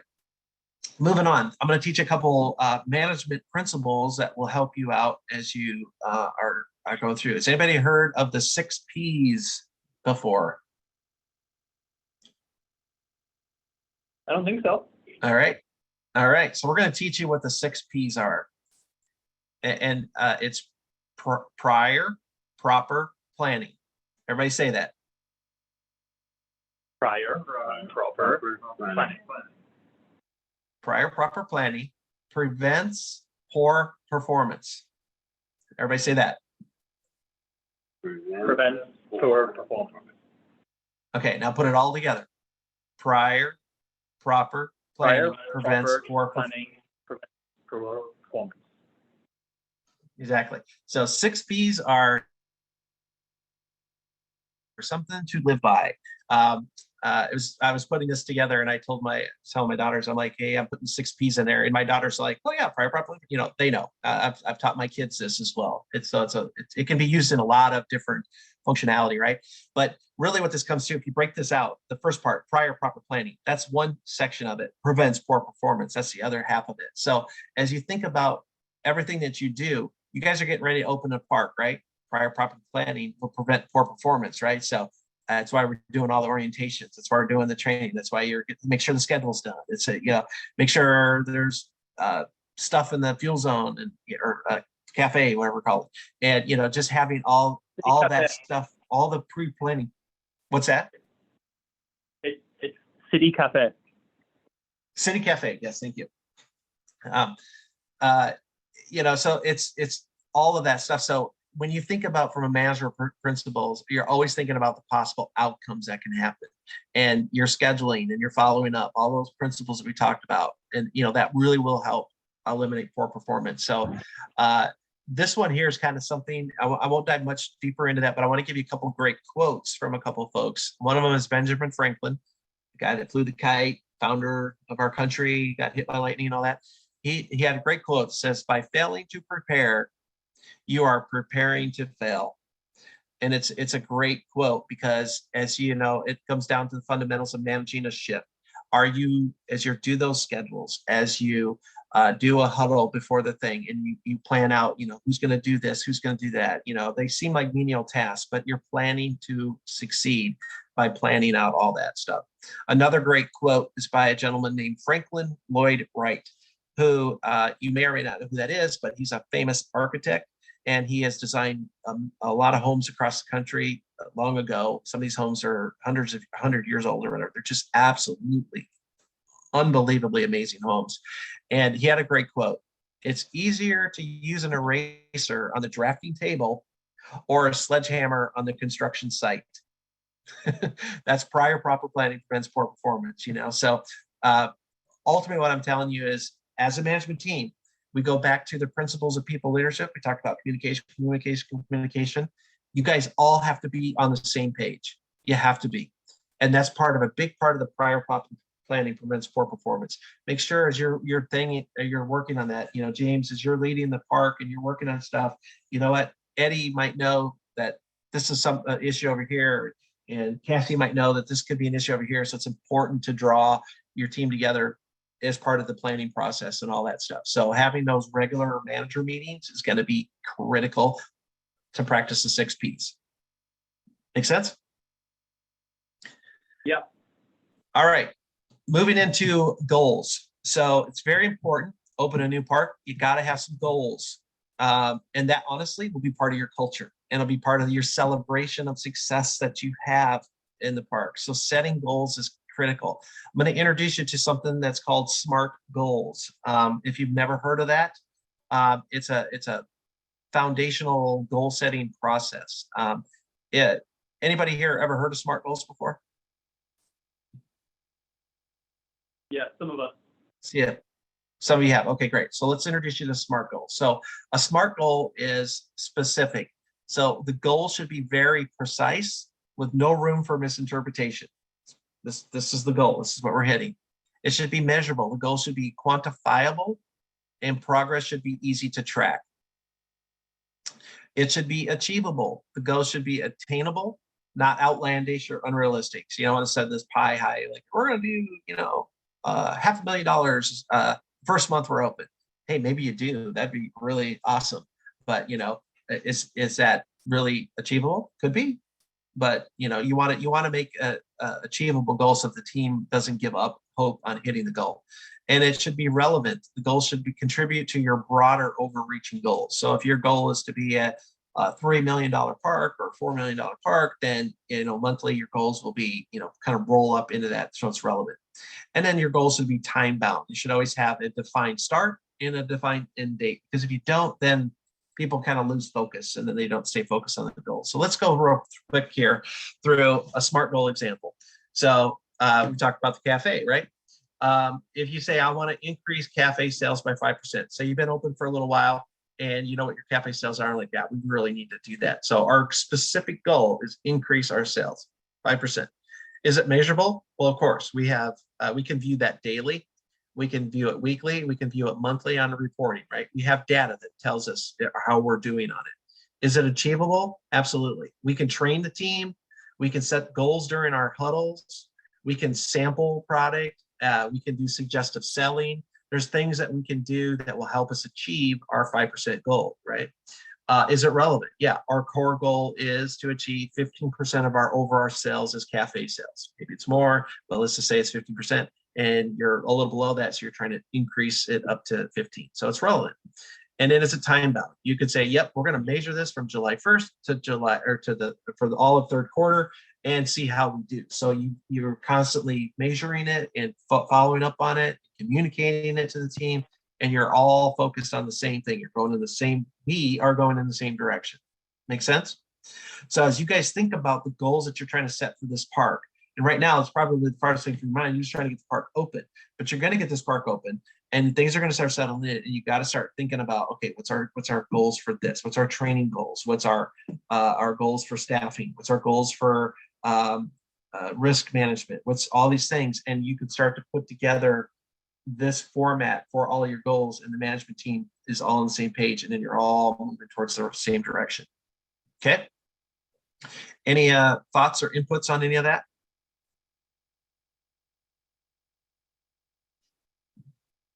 Moving on, I'm going to teach a couple management principles that will help you out as you are going through. Has anybody heard of the 6 Ps before? I don't think so. All right. So we're going to teach you what the 6 Ps are, and it's prior, proper, planning. Everybody say that. Prior, proper, planning. Prior, proper planning prevents poor performance. Everybody say that. Prevent poor performance. Okay, now put it all together. Prior, proper planning prevents poor planning prevents poor performance. Exactly. So 6 Ps are something to live by. I was putting this together, and I told telling my daughters, I'm like, hey, I'm putting 6 P's in there, and my daughter's like, oh yeah, prior properly, they know. I've taught my kids this as well. It can be used in a lot of different functionality, right? But really, what this comes to, if you break this out, the first part, prior proper planning, that's one section of it. Prevents poor performance. That's the other half of it. So as you think about everything that you do, you guys are getting ready to open a park, right? Prior proper planning will prevent poor performance, right? So that's why we're doing all the orientations. That's why we're doing the training. That's why make sure the schedule's done. It's make sure there's stuff in the fuel zone or cafe, whatever we call it, and just having all that stuff, all the pre-planning. What's that? It's City Cafe. City Cafe. Yes, thank you. So it's all of that stuff. So when you think about from a management principles, you're always thinking about the possible outcomes that can happen, and your scheduling and you're following up all those principles that we talked about, and that really will help eliminate poor performance. So this one here is kind of something I won't dive much deeper into that, but I want to give you a couple of great quotes from a couple of folks. One of them is Benjamin Franklin, the guy that flew the kite, founder of our country, got hit by lightning and all that. He had a great quote that says, by failing to prepare, you are preparing to fail. And it's a great quote, because as you know, it comes down to the fundamentals of managing a ship. As you do those schedules, as you do a huddle before the thing, and you plan out, who's going to do this, who's going to do that. They seem like menial tasks, but you're planning to succeed by planning out all that stuff. Another great quote is by a gentleman named Franklin Lloyd Wright, who you may or may not know who that is, but he's a famous architect, and he has designed a lot of homes across the country long ago. Some of these homes are 100 years old or whatever. They're just absolutely unbelievably amazing homes. And he had a great quote. It's easier to use an eraser on the drafting table or a sledgehammer on the construction site. That's prior proper planning prevents poor performance, So ultimately what I'm telling you is, as a management team, we go back to the principles of people leadership. We talked about communication. You guys all have to be on the same page. You have to be. And that's a big part of the prior proper planning prevents poor performance. Make sure as you're working on that, James, as you're leading the park and you're working on stuff, you know what, Eddie might know that this is some issue over here, and Cassie might know that this could be an issue over here. So it's important to draw your team together as part of the planning process and all that stuff. So having those regular manager meetings is going to be critical to practice the 6 Ps. Make sense? Yeah. All right. Moving into goals. So it's very important. Open a new park, you got to have some goals. And that honestly will be part of your culture, and it'll be part of your celebration of success that you have in the park. So setting goals is critical. I'm going to introduce you to something that's called SMART goals. If you've never heard of that, it's a foundational goal setting process. Anybody here ever heard of SMART goals before? Yeah, some of us. Yeah, some of you have. Okay, great. So let's introduce you to SMART goals. So a SMART goal is specific. So the goal should be very precise with no room for misinterpretation. This is the goal. This is what we're hitting. It should be measurable. The goal should be quantifiable, and progress should be easy to track. It should be achievable. The goal should be attainable, not outlandish or unrealistic. So you don't want to set this pie high, like we're going to do, $500,000 first month we're open. Hey, maybe you do. That'd be really awesome. But is that really achievable? Could be. But you want to make a achievable goal so that the team doesn't give up hope on hitting the goal. And it should be relevant. The goal should contribute to your broader overreaching goals. So if your goal is to be at a $3 million park or $4 million park, then monthly your goals will be kind of roll up into that, so it's relevant. And then your goals should be time bound. You should always have a defined start and a defined end date, because if you don't, then people kind of lose focus and then they don't stay focused on the goal. So let's go real quick here through a SMART goal example. So we talked about the cafe, right? If you say, I want to increase cafe sales by 5%. So you've been open for a little while and you know what your cafe sales are, like that, we really need to do that. So our specific goal is increase our sales 5%. Is it measurable? Well, of course, we can view that daily. We can view it weekly. We can view it monthly on the reporting, right? We have data that tells us how we're doing on it. Is it achievable? Absolutely. We can train the team. We can set goals during our huddles. We can sample product. We can do suggestive selling. There's things that we can do that will help us achieve our 5% goal, right? Is it relevant? Yeah, our core goal is to achieve 15% of our overall sales as cafe sales. Maybe it's more, but let's just say it's 50%, and you're a little below that, so you're trying to increase it up to 15. So it's relevant. And then it's a time bound. You could say, yep, we're going to measure this from July 1st to July, or for all of third quarter, and see how we do. So you're constantly measuring it and following up on it, communicating it to the team, and you're all focused on the same thing. We are going in the same direction. Make sense? So as you guys think about the goals that you're trying to set for this park, and right now it's probably the farthest thing from your mind, you're just trying to get the park open, but you're going to get this park open and things are going to start settling in, and you got to start thinking about, okay, what's our goals for this? What's our training goals? What's our goals for staffing? What's our goals for risk management? What's all these things? And you can start to put together this format for all of your goals, and the management team is all on the same page, and then you're all moving towards the same direction. Okay. Any thoughts or inputs on any of that?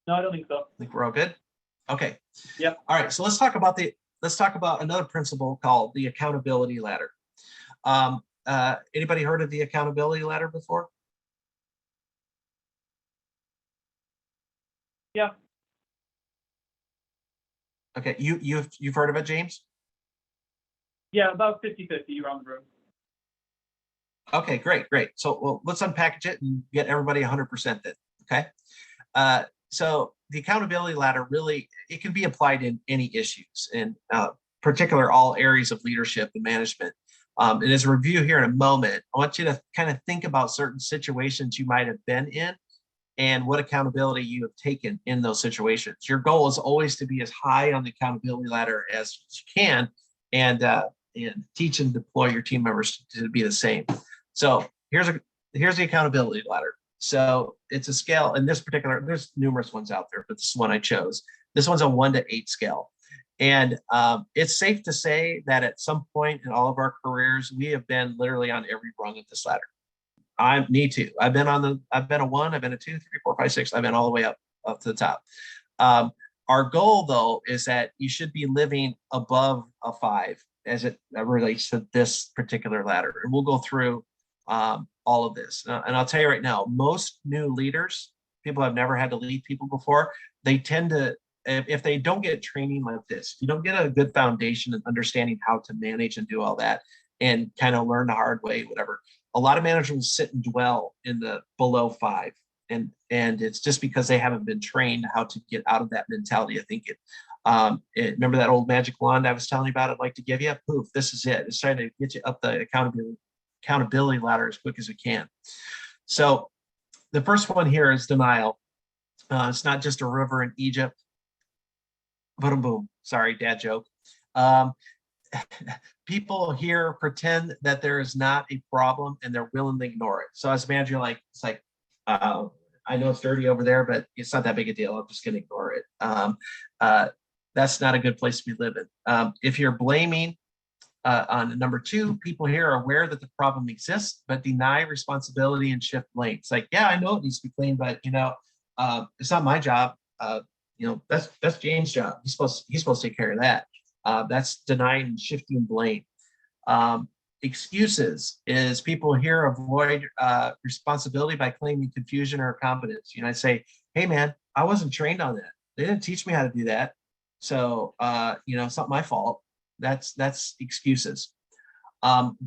No, I don't think so. I think we're all good. Okay. Yep. All right. So let's talk about another principle called the accountability ladder. Anybody heard of the accountability ladder before? Yeah. Okay. You've heard of it, James? Yeah, about 50-50 around the room. Okay, great. So let's unpackage it and get everybody 100% then. Okay. So the accountability ladder it can be applied in any issues, and particular all areas of leadership and management. And as a review here in a moment, I want you to kind of think about certain situations you might have been in and what accountability you have taken in those situations. Your goal is always to be as high on the accountability ladder as you can, and teach and deploy your team members to be the same. So here's the accountability ladder. So it's a scale, in this particular, there's numerous ones out there, but this is one I chose. This one's a 1 to 8 scale. And it's safe to say that at some point in all of our careers, we have been literally on every rung of this ladder. Me too. I've been a 1, I've been a 2, 3, 4, 5, 6. I've been all the way up to the top. Our goal though, is that you should be living above a 5 as it relates to this particular ladder. And we'll go through all of this. And I'll tell you right now, most new leaders, people have never had to lead people before, they tend to, if they don't get training like this, if you don't get a good foundation and understanding how to manage and do all that and kind of learn the hard way, whatever, a lot of managers will sit and dwell in the below 5. And it's just because they haven't been trained how to get out of that mentality of thinking. Remember that old magic wand I was telling you about? I'd like to give you. Poof, this is it. It's trying to get you up the accountability ladder as quick as we can. So the first one here is denial. It's not just a river in Egypt. Boom, boom. Sorry, dad joke. People here pretend that there is not a problem and they're willing to ignore it. So as a manager, it's like, I know it's dirty over there, but it's not that big a deal. I'm just going to ignore it. That's not a good place to be living. If you're blaming on number 2, people here are aware that the problem exists, but deny responsibility and shift blame. It's like, yeah, I know it needs to be clean, but it's not my job. That's James' job. He's supposed to take care of that. That's denying and shifting blame. Excuses is people here avoid responsibility by claiming confusion or incompetence. I say, hey man, I wasn't trained on that. They didn't teach me how to do that. So it's not my fault. That's excuses.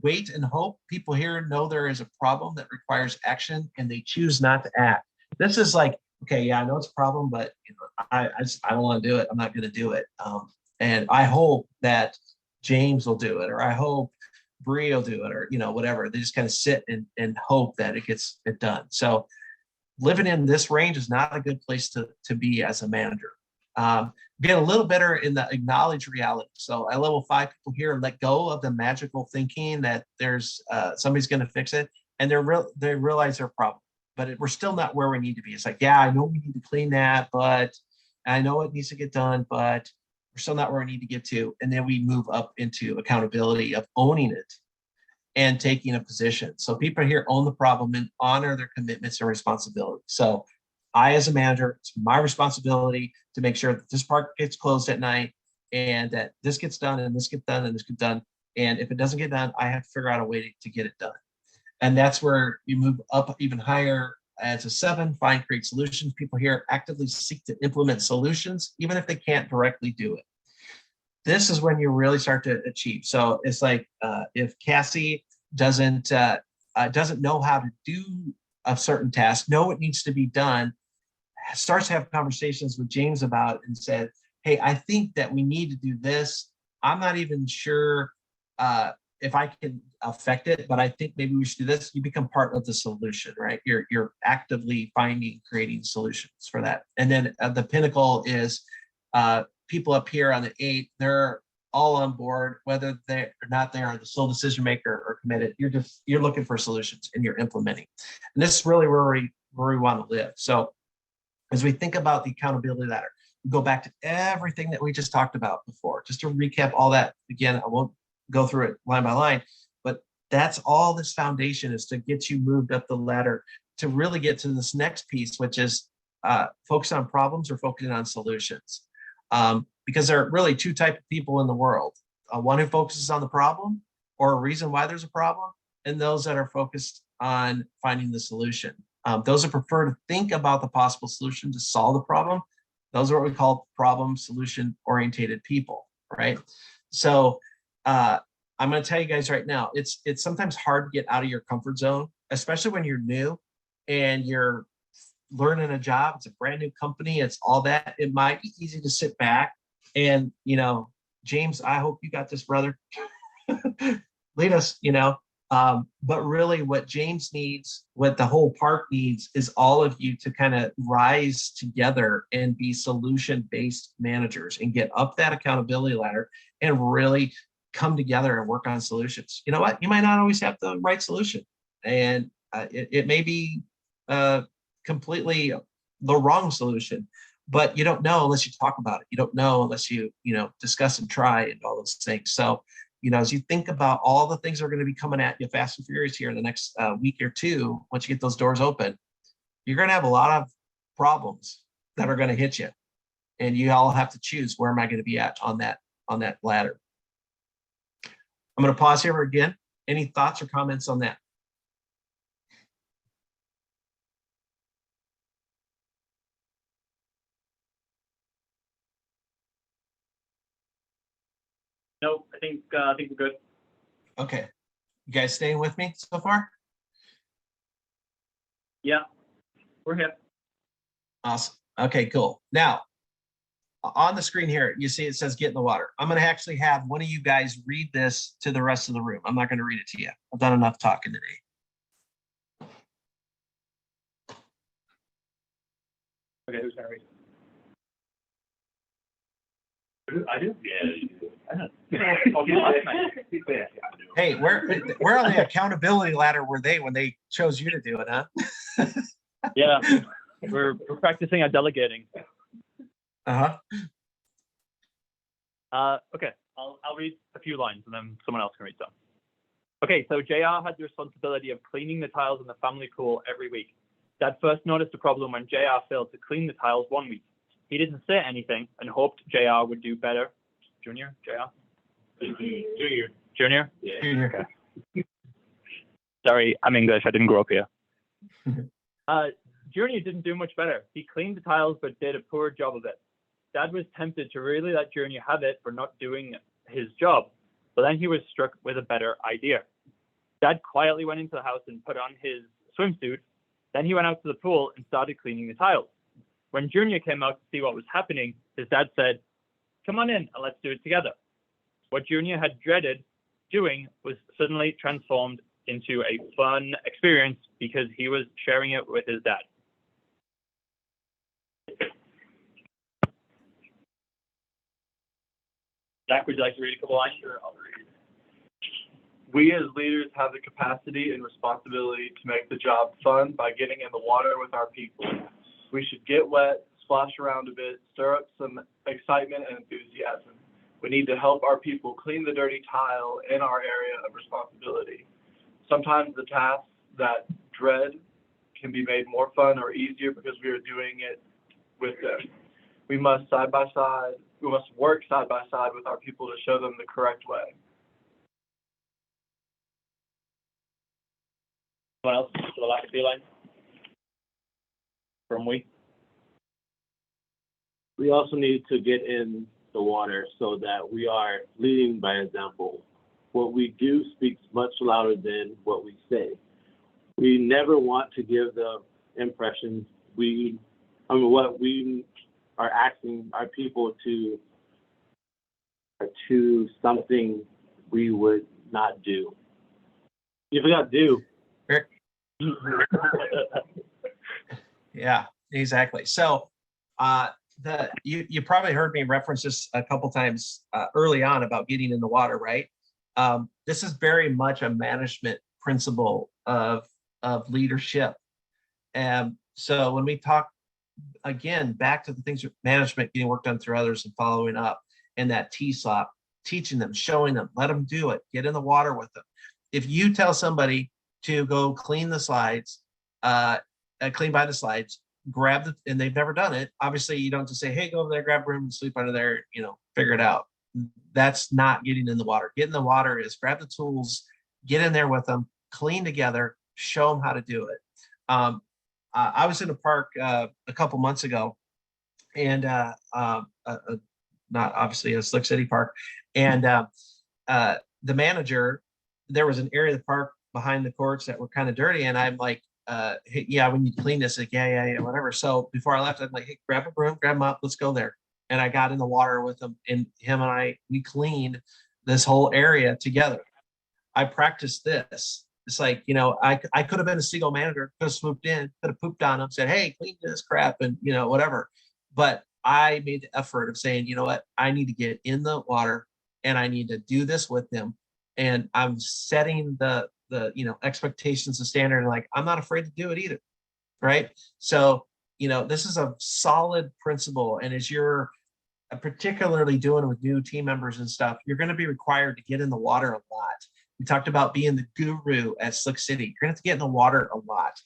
Wait and hope. People here know there is a problem that requires action and they choose not to act. This is like, okay, yeah, I know it's a problem, but I don't want to do it. I'm not going to do it. And I hope that James will do it, or I hope Bree will do it, or whatever. They just kind of sit and hope that it gets it done. So living in this range is not a good place to be as a manager. Get a little better in the acknowledge reality. So at level 5, people here let go of the magical thinking that there's somebody's going to fix it and they realize their problem, but we're still not where we need to be. It's like, yeah, I know we need to clean that, but I know it needs to get done, but we're still not where we need to get to. And then we move up into accountability of owning it and taking a position. So people here own the problem and honor their commitments and responsibilities. So I, as a manager, it's my responsibility to make sure that this park gets closed at night and that this gets done and this gets done and this gets done. And if it doesn't get done, I have to figure out a way to get it done. And that's where you move up even higher as a 7, find, create solutions. People here actively seek to implement solutions, even if they can't directly do it. This is when you really start to achieve. So it's like if Cassie doesn't know how to do a certain task, know what needs to be done, starts to have conversations with James about it and said, hey, I think that we need to do this. I'm not even sure if I can affect it, but I think maybe we should do this. You become part of the solution, right? You're actively finding, creating solutions for that. And then the pinnacle is people up here on the 8, they're all on board, whether they're not there or the sole decision maker or committed. You're looking for solutions and you're implementing. And this is really where we want to live. So as we think about the accountability ladder, we go back to everything that we just talked about before. Just to recap all that again, I won't go through it line by line, but that's all this foundation is to get you moved up the ladder to really get to this next piece, which is focus on problems or focusing on solutions. Because there are really 2 types of people in the world. One who focuses on the problem or a reason why there's a problem, and those that are focused on finding the solution. Those that prefer to think about the possible solution to solve the problem, those are what we call problem solution orientated people, right? So I'm going to tell you guys right now, it's sometimes hard to get out of your comfort zone, especially when you're new and you're learning a job. It's a brand new company. It's all that. It might be easy to sit back and, James, I hope you got this, brother. Lead us, but really what James needs, what the whole park needs is all of you to kind of rise together and be solution-based managers and get up that accountability ladder and really come together and work on solutions. You know what? You might not always have the right solution, and it may be completely the wrong solution, but you don't know unless you talk about it. You don't know unless you discuss and try and all those things. So as you think about all the things that are going to be coming at you fast and furious here in the next week or 2, once you get those doors open, you're going to have a lot of problems that are going to hit you, and you all have to choose, where am I going to be at on that ladder? I'm going to pause here again. Any thoughts or comments on that? No, I think we're good. Okay. You guys staying with me so far? Yeah, we're here. Awesome. Okay, cool. Now, on the screen here, you see it says get in the water. I'm going to actually have one of you guys read this to the rest of the room. I'm not going to read it to you. I've done enough talking today. Okay, who's gonna read? I do. Yeah, you do. Hey, we're on the accountability ladder were they when they chose you to do it, huh? Yeah, we're practicing our delegating. Uh-huh. Okay, I'll read a few lines and then someone else can read some. Okay, so JR had the responsibility of cleaning the tiles in the family pool every week. Dad first noticed the problem when JR failed to clean the tiles one week. He didn't say anything and hoped JR would do better. Junior? JR? Junior? Yeah. Junior. Okay. Sorry, I'm English. I didn't grow up here. Junior didn't do much better. He cleaned the tiles but did a poor job of it. Dad was tempted to really let Junior have it for not doing his job, but then he was struck with a better idea. Dad quietly went into the house and put on his swimsuit. Then he went out to the pool and started cleaning the tiles. When Junior came out to see what was happening, his dad said, "Come on in and let's do it together." What Junior had dreaded doing was suddenly transformed into a fun experience because he was sharing it with his dad. Zach, would you like to read a couple lines? Sure, I'll read. We as leaders have the capacity and responsibility to make the job fun by getting in the water with our people. We should get wet, splash around a bit, stir up some excitement and enthusiasm. We need to help our people clean the dirty tile in our area of responsibility. Sometimes the tasks that dread can be made more fun or easier because we are doing it with them. We must work side by side with our people to show them the correct way. Someone else for the lack of line? From we? We also need to get in the water so that we are leading by example. What we do speaks much louder than what we say. We never want to give the impression what we are asking our people to something we would not do. You forgot do. Yeah, exactly. So you probably heard me reference this a couple times early on about getting in the water, right? This is very much a management principle of leadership. And so when we talk again back to the things with management, getting work done through others and following up, and that T-SLOP, teaching them, showing them, let them do it, get in the water with them. If you tell somebody to go clean the slides, clean by the slides, and they've never done it, obviously you don't just say, hey, go over there, grab a broom and sleep under there, figure it out. That's not getting in the water. Get in the water is grab the tools, get in there with them, clean together, show them how to do it. I was in a park a couple months ago, and not obviously a Slick City park, and the manager, there was an area of the park behind the courts that were kind of dirty, and I'm like, hey, yeah, we need to clean this. Like, yeah, whatever. So before I left, I'm like, hey, grab a broom, grab them up, let's go there. And I got in the water with him, and we cleaned this whole area together. I practiced this. It's like, I could have been a seagull manager, could have swooped in, could have pooped on him, said, hey, clean this crap, and whatever. But I made the effort of saying, you know what, I need to get in the water and I need to do this with them. And I'm setting the expectations, the standard, and like, I'm not afraid to do it either. Right. So, this is a solid principle. And as you're particularly doing with new team members and stuff, you're going to be required to get in the water a lot. We talked about being the guru at Slick City. You're going to have to get in the water a lot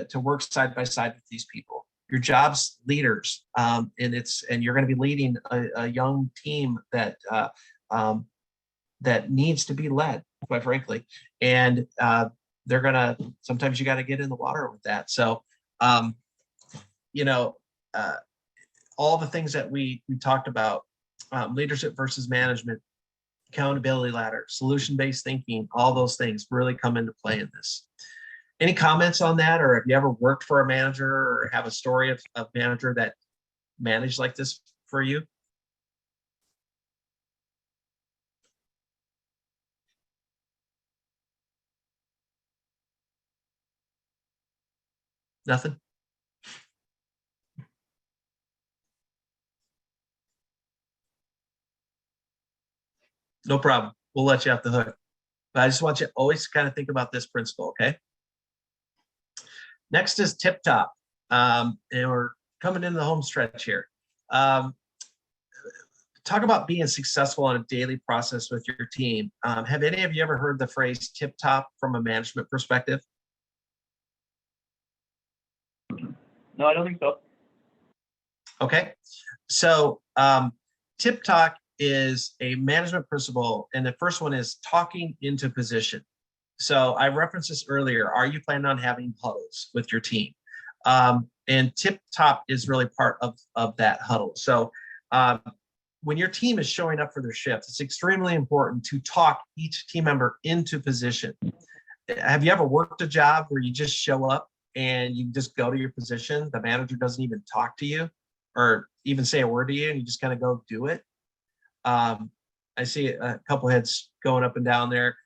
to work side by side with these people. Your job's leaders, and you're going to be leading a young team that needs to be led, quite frankly. And sometimes you got to get in the water with that. So, all the things that we talked about, leadership versus management, accountability ladder, solution-based thinking, all those things really come into play in this. Any comments on that? Or have you ever worked for a manager or have a story of a manager that managed like this for you? Nothing? No problem. We'll let you off the hook. But I just want you to always kind of think about this principle, okay? Next is tip top. And we're coming into the home stretch here. Talk about being successful on a daily process with your team. Have any of you ever heard the phrase tip top from a management perspective? No, I don't think so. Okay. So tip top is a management principle. And the first one is talking into position. So I referenced this earlier. Are you planning on having huddles with your team? And tip top is really part of that huddle. So when your team is showing up for their shift, it's extremely important to talk each team member into position. Have you ever worked a job where you just show up and you just go to your position? The manager doesn't even talk to you or even say a word to you, and you just kind of go do it. I see a couple heads going up and down there.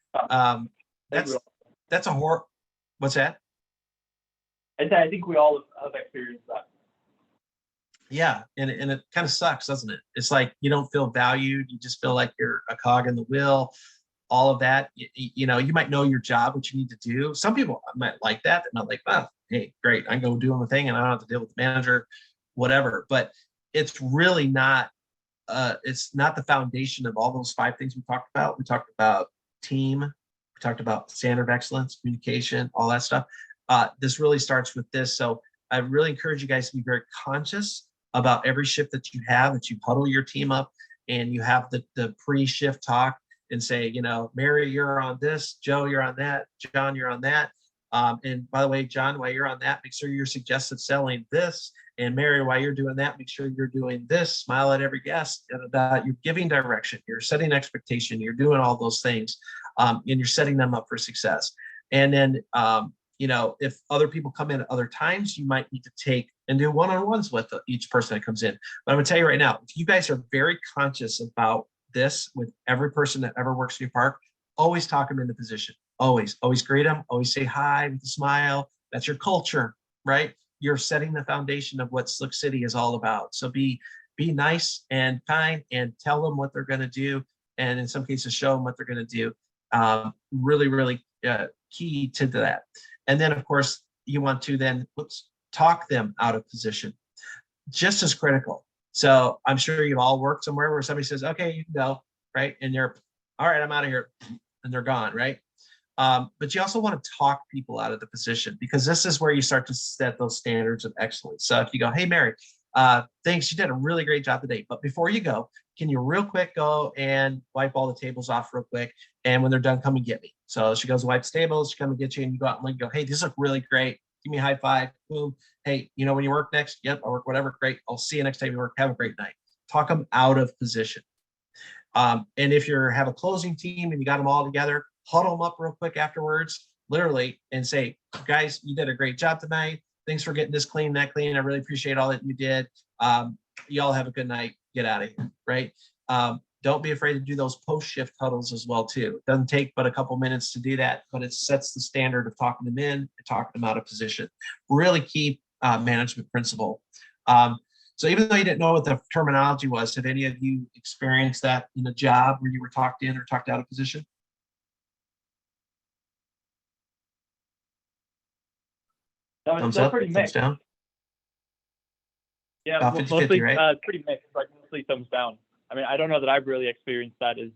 That's a horror. What's that? I think we all have experienced that. Yeah, and it kind of sucks, doesn't it? It's like you don't feel valued. You just feel like you're a cog in the wheel. all of that. You know, you might know your job, what you need to do. Some people might like that. They're not like, oh, hey, great, I can go do my thing and I don't have to deal with the manager, whatever. But it's really not, it's not the foundation of all those 5 things we talked about. We talked about team, we talked about standard of excellence, communication, all that stuff. This really starts with this. So I really encourage you guys to be very conscious about every shift that you have, that you huddle your team up and you have the pre-shift talk and say, you know, Mary, you're on this, Joe, you're on that, John, you're on that. And by the way, John, while you're on that, make sure you're suggested selling this. And Mary, while you're doing that, make sure you're doing this. Smile at every guest. You're giving direction. You're setting expectation. You're doing all those things, and you're setting them up for success. And then, you know, if other people come in at other times, you might need to take and do one-on-ones with each person that comes in. But I'm gonna tell you right now, if you guys are very conscious about this with every person that ever works in your park, always talk them into position. Always greet them. Always say hi with a smile. That's your culture, right? You're setting the foundation of what Slick City is all about. So be nice and kind and tell them what they're going to do. And in some cases, show them what they're going to do. Really key to that. And then of course, you want to then talk them out of position. Just as critical. So I'm sure you've all worked somewhere where somebody says, okay, you can go, right? And you're, all right, I'm out of here. And they're gone, right? But you also want to talk people out of the position, because this is where you start to set those standards of excellence. So if you go, hey, Mary, thanks, you did a really great job today. But before you go, can you real quick go and wipe all the tables off real quick? And when they're done, come and get me. So she goes, wipe the tables, she come and get you, and you go out and go, hey, these look really great. Give me a high five, boom. Hey, you know, when you work next, yep, I work, whatever, great. I'll see you next time you work. Have a great night. Talk them out of position. And if you have a closing team and you got them all together, huddle them up real quick afterwards, literally, and say, guys, you did a great job tonight. Thanks for getting this clean, that clean. I really appreciate all that you did. Y'all have a good night. Get out of here, right? Don't be afraid to do those post-shift huddles as well, too. It doesn't take but a couple minutes to do that, but it sets the standard of talking them in and talking them out of position. Really key management principle. So even though you didn't know what the terminology was, have any of you experienced that in a job where you were talked in or talked out of position? Thumbs up, pretty thumbs mixed. down. Yeah, 50-50, mostly right? pretty mixed, like mostly thumbs down. I mean, I don't know that I've really experienced that as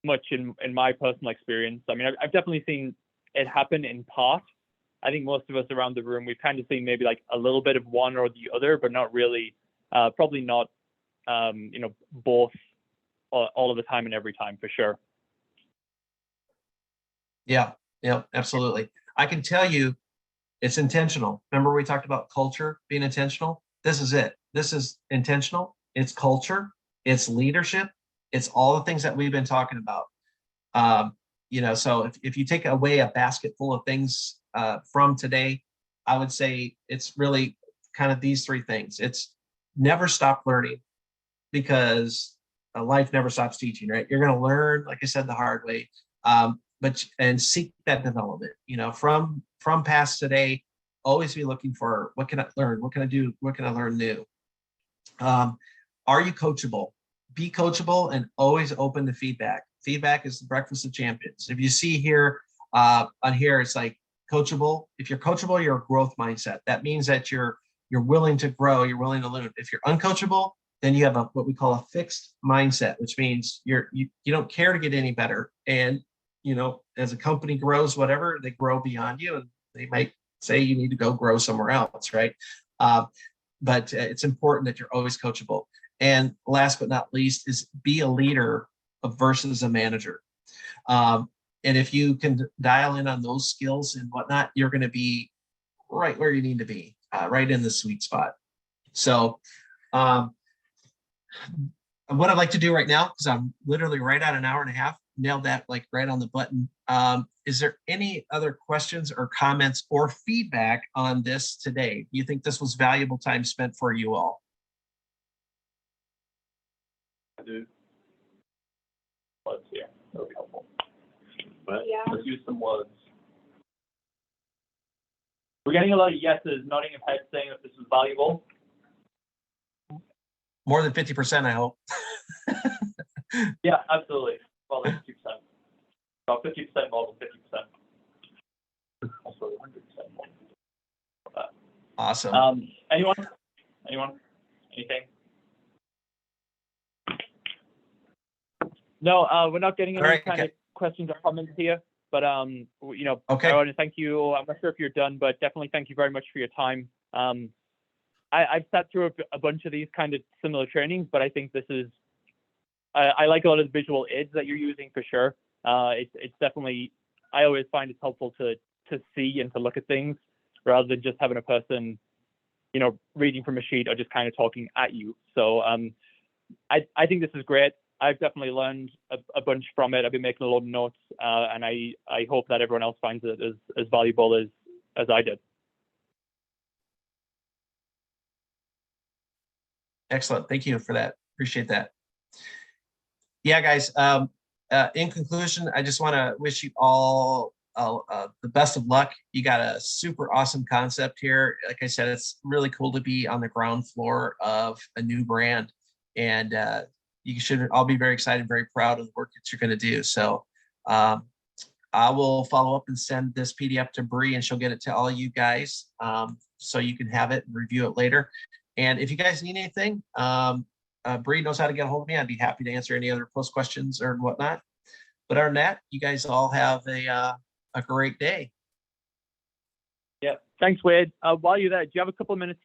much in my personal experience. I mean, I've definitely seen it happen in part. I think most of us around the room, we've kind of seen maybe like a little bit of one or the other, but not really, probably not, you know, both all of the time and every time, for sure. Yeah, absolutely. I can tell you it's intentional. Remember we talked about culture being intentional? This is it. This is intentional. It's culture. It's leadership. It's all the things that we've been talking about. You know, so if you take away a basket full of things from today, I would say it's really kind of these 3 things. It's never stop learning, because life never stops teaching, right? You're going to learn, like I said, the hard way. And seek that development, you know, from past today. Always be looking for, what can I learn? What can I do? What can I learn new? Are you coachable? Be coachable and always open to feedback. Feedback is the breakfast of champions. If you see here on here, it's like coachable. If you're coachable, you're a growth mindset. That means that you're willing to grow. You're willing to learn. If you're uncoachable, then you have what we call a fixed mindset, which means you don't care to get any better. And you know, as a company grows, whatever, they grow beyond you, and they might say you need to go grow somewhere else, right? But it's important that you're always coachable. And last but not least is be a leader versus a manager. And if you can dial in on those skills and whatnot, you're going to be right where you need to be, right in the sweet spot. So what I'd like to do right now, because I'm literally right at an hour and a half, nailed that like right on the button. Is there any other questions or comments or feedback on this today? Do you think this was valuable time spent for you all? I do. Let's see. That'll be helpful. But Yeah. Let's use some words. We're getting a lot of yeses, nodding of heads, saying that this was valuable. More than 50%, I hope. Yeah, absolutely. Well, like 2%. About 50% more than 50%. Also 100% more. Awesome. Anyone? Anything? No, we're not getting any All right, kind of questions or comments here, but you know, Okay. I want to thank you. I'm not sure if you're done, but definitely thank you very much for your time. I've sat through a bunch of these kind of similar trainings, but I think this is, I like a lot of the visual aids that you're using for sure. It's definitely, I always find it's helpful to see and to look at things rather than just having a person, you know, reading from a sheet or just kind of talking at you. So I think this is great. I've definitely learned a bunch from it. I've been making a lot of notes, and I hope that everyone else finds it as valuable as I did. Excellent. Thank you for that. Appreciate that. Yeah, guys. In conclusion, I just want to wish you all the best of luck. You got a super awesome concept here. Like I said, it's really cool to be on the ground floor of a new brand, and you should all be very excited, very proud of the work that you're going to do. So I will follow up and send this PDF to Bree, and she'll get it to all you guys, so you can have it and review it later. And if you guys need anything, Bree knows how to get a hold of me. I'd be happy to answer any other post questions or whatnot. But other than that, you guys all have a great day. Yeah. Thanks, Wade. While you're there, do you have a couple of minutes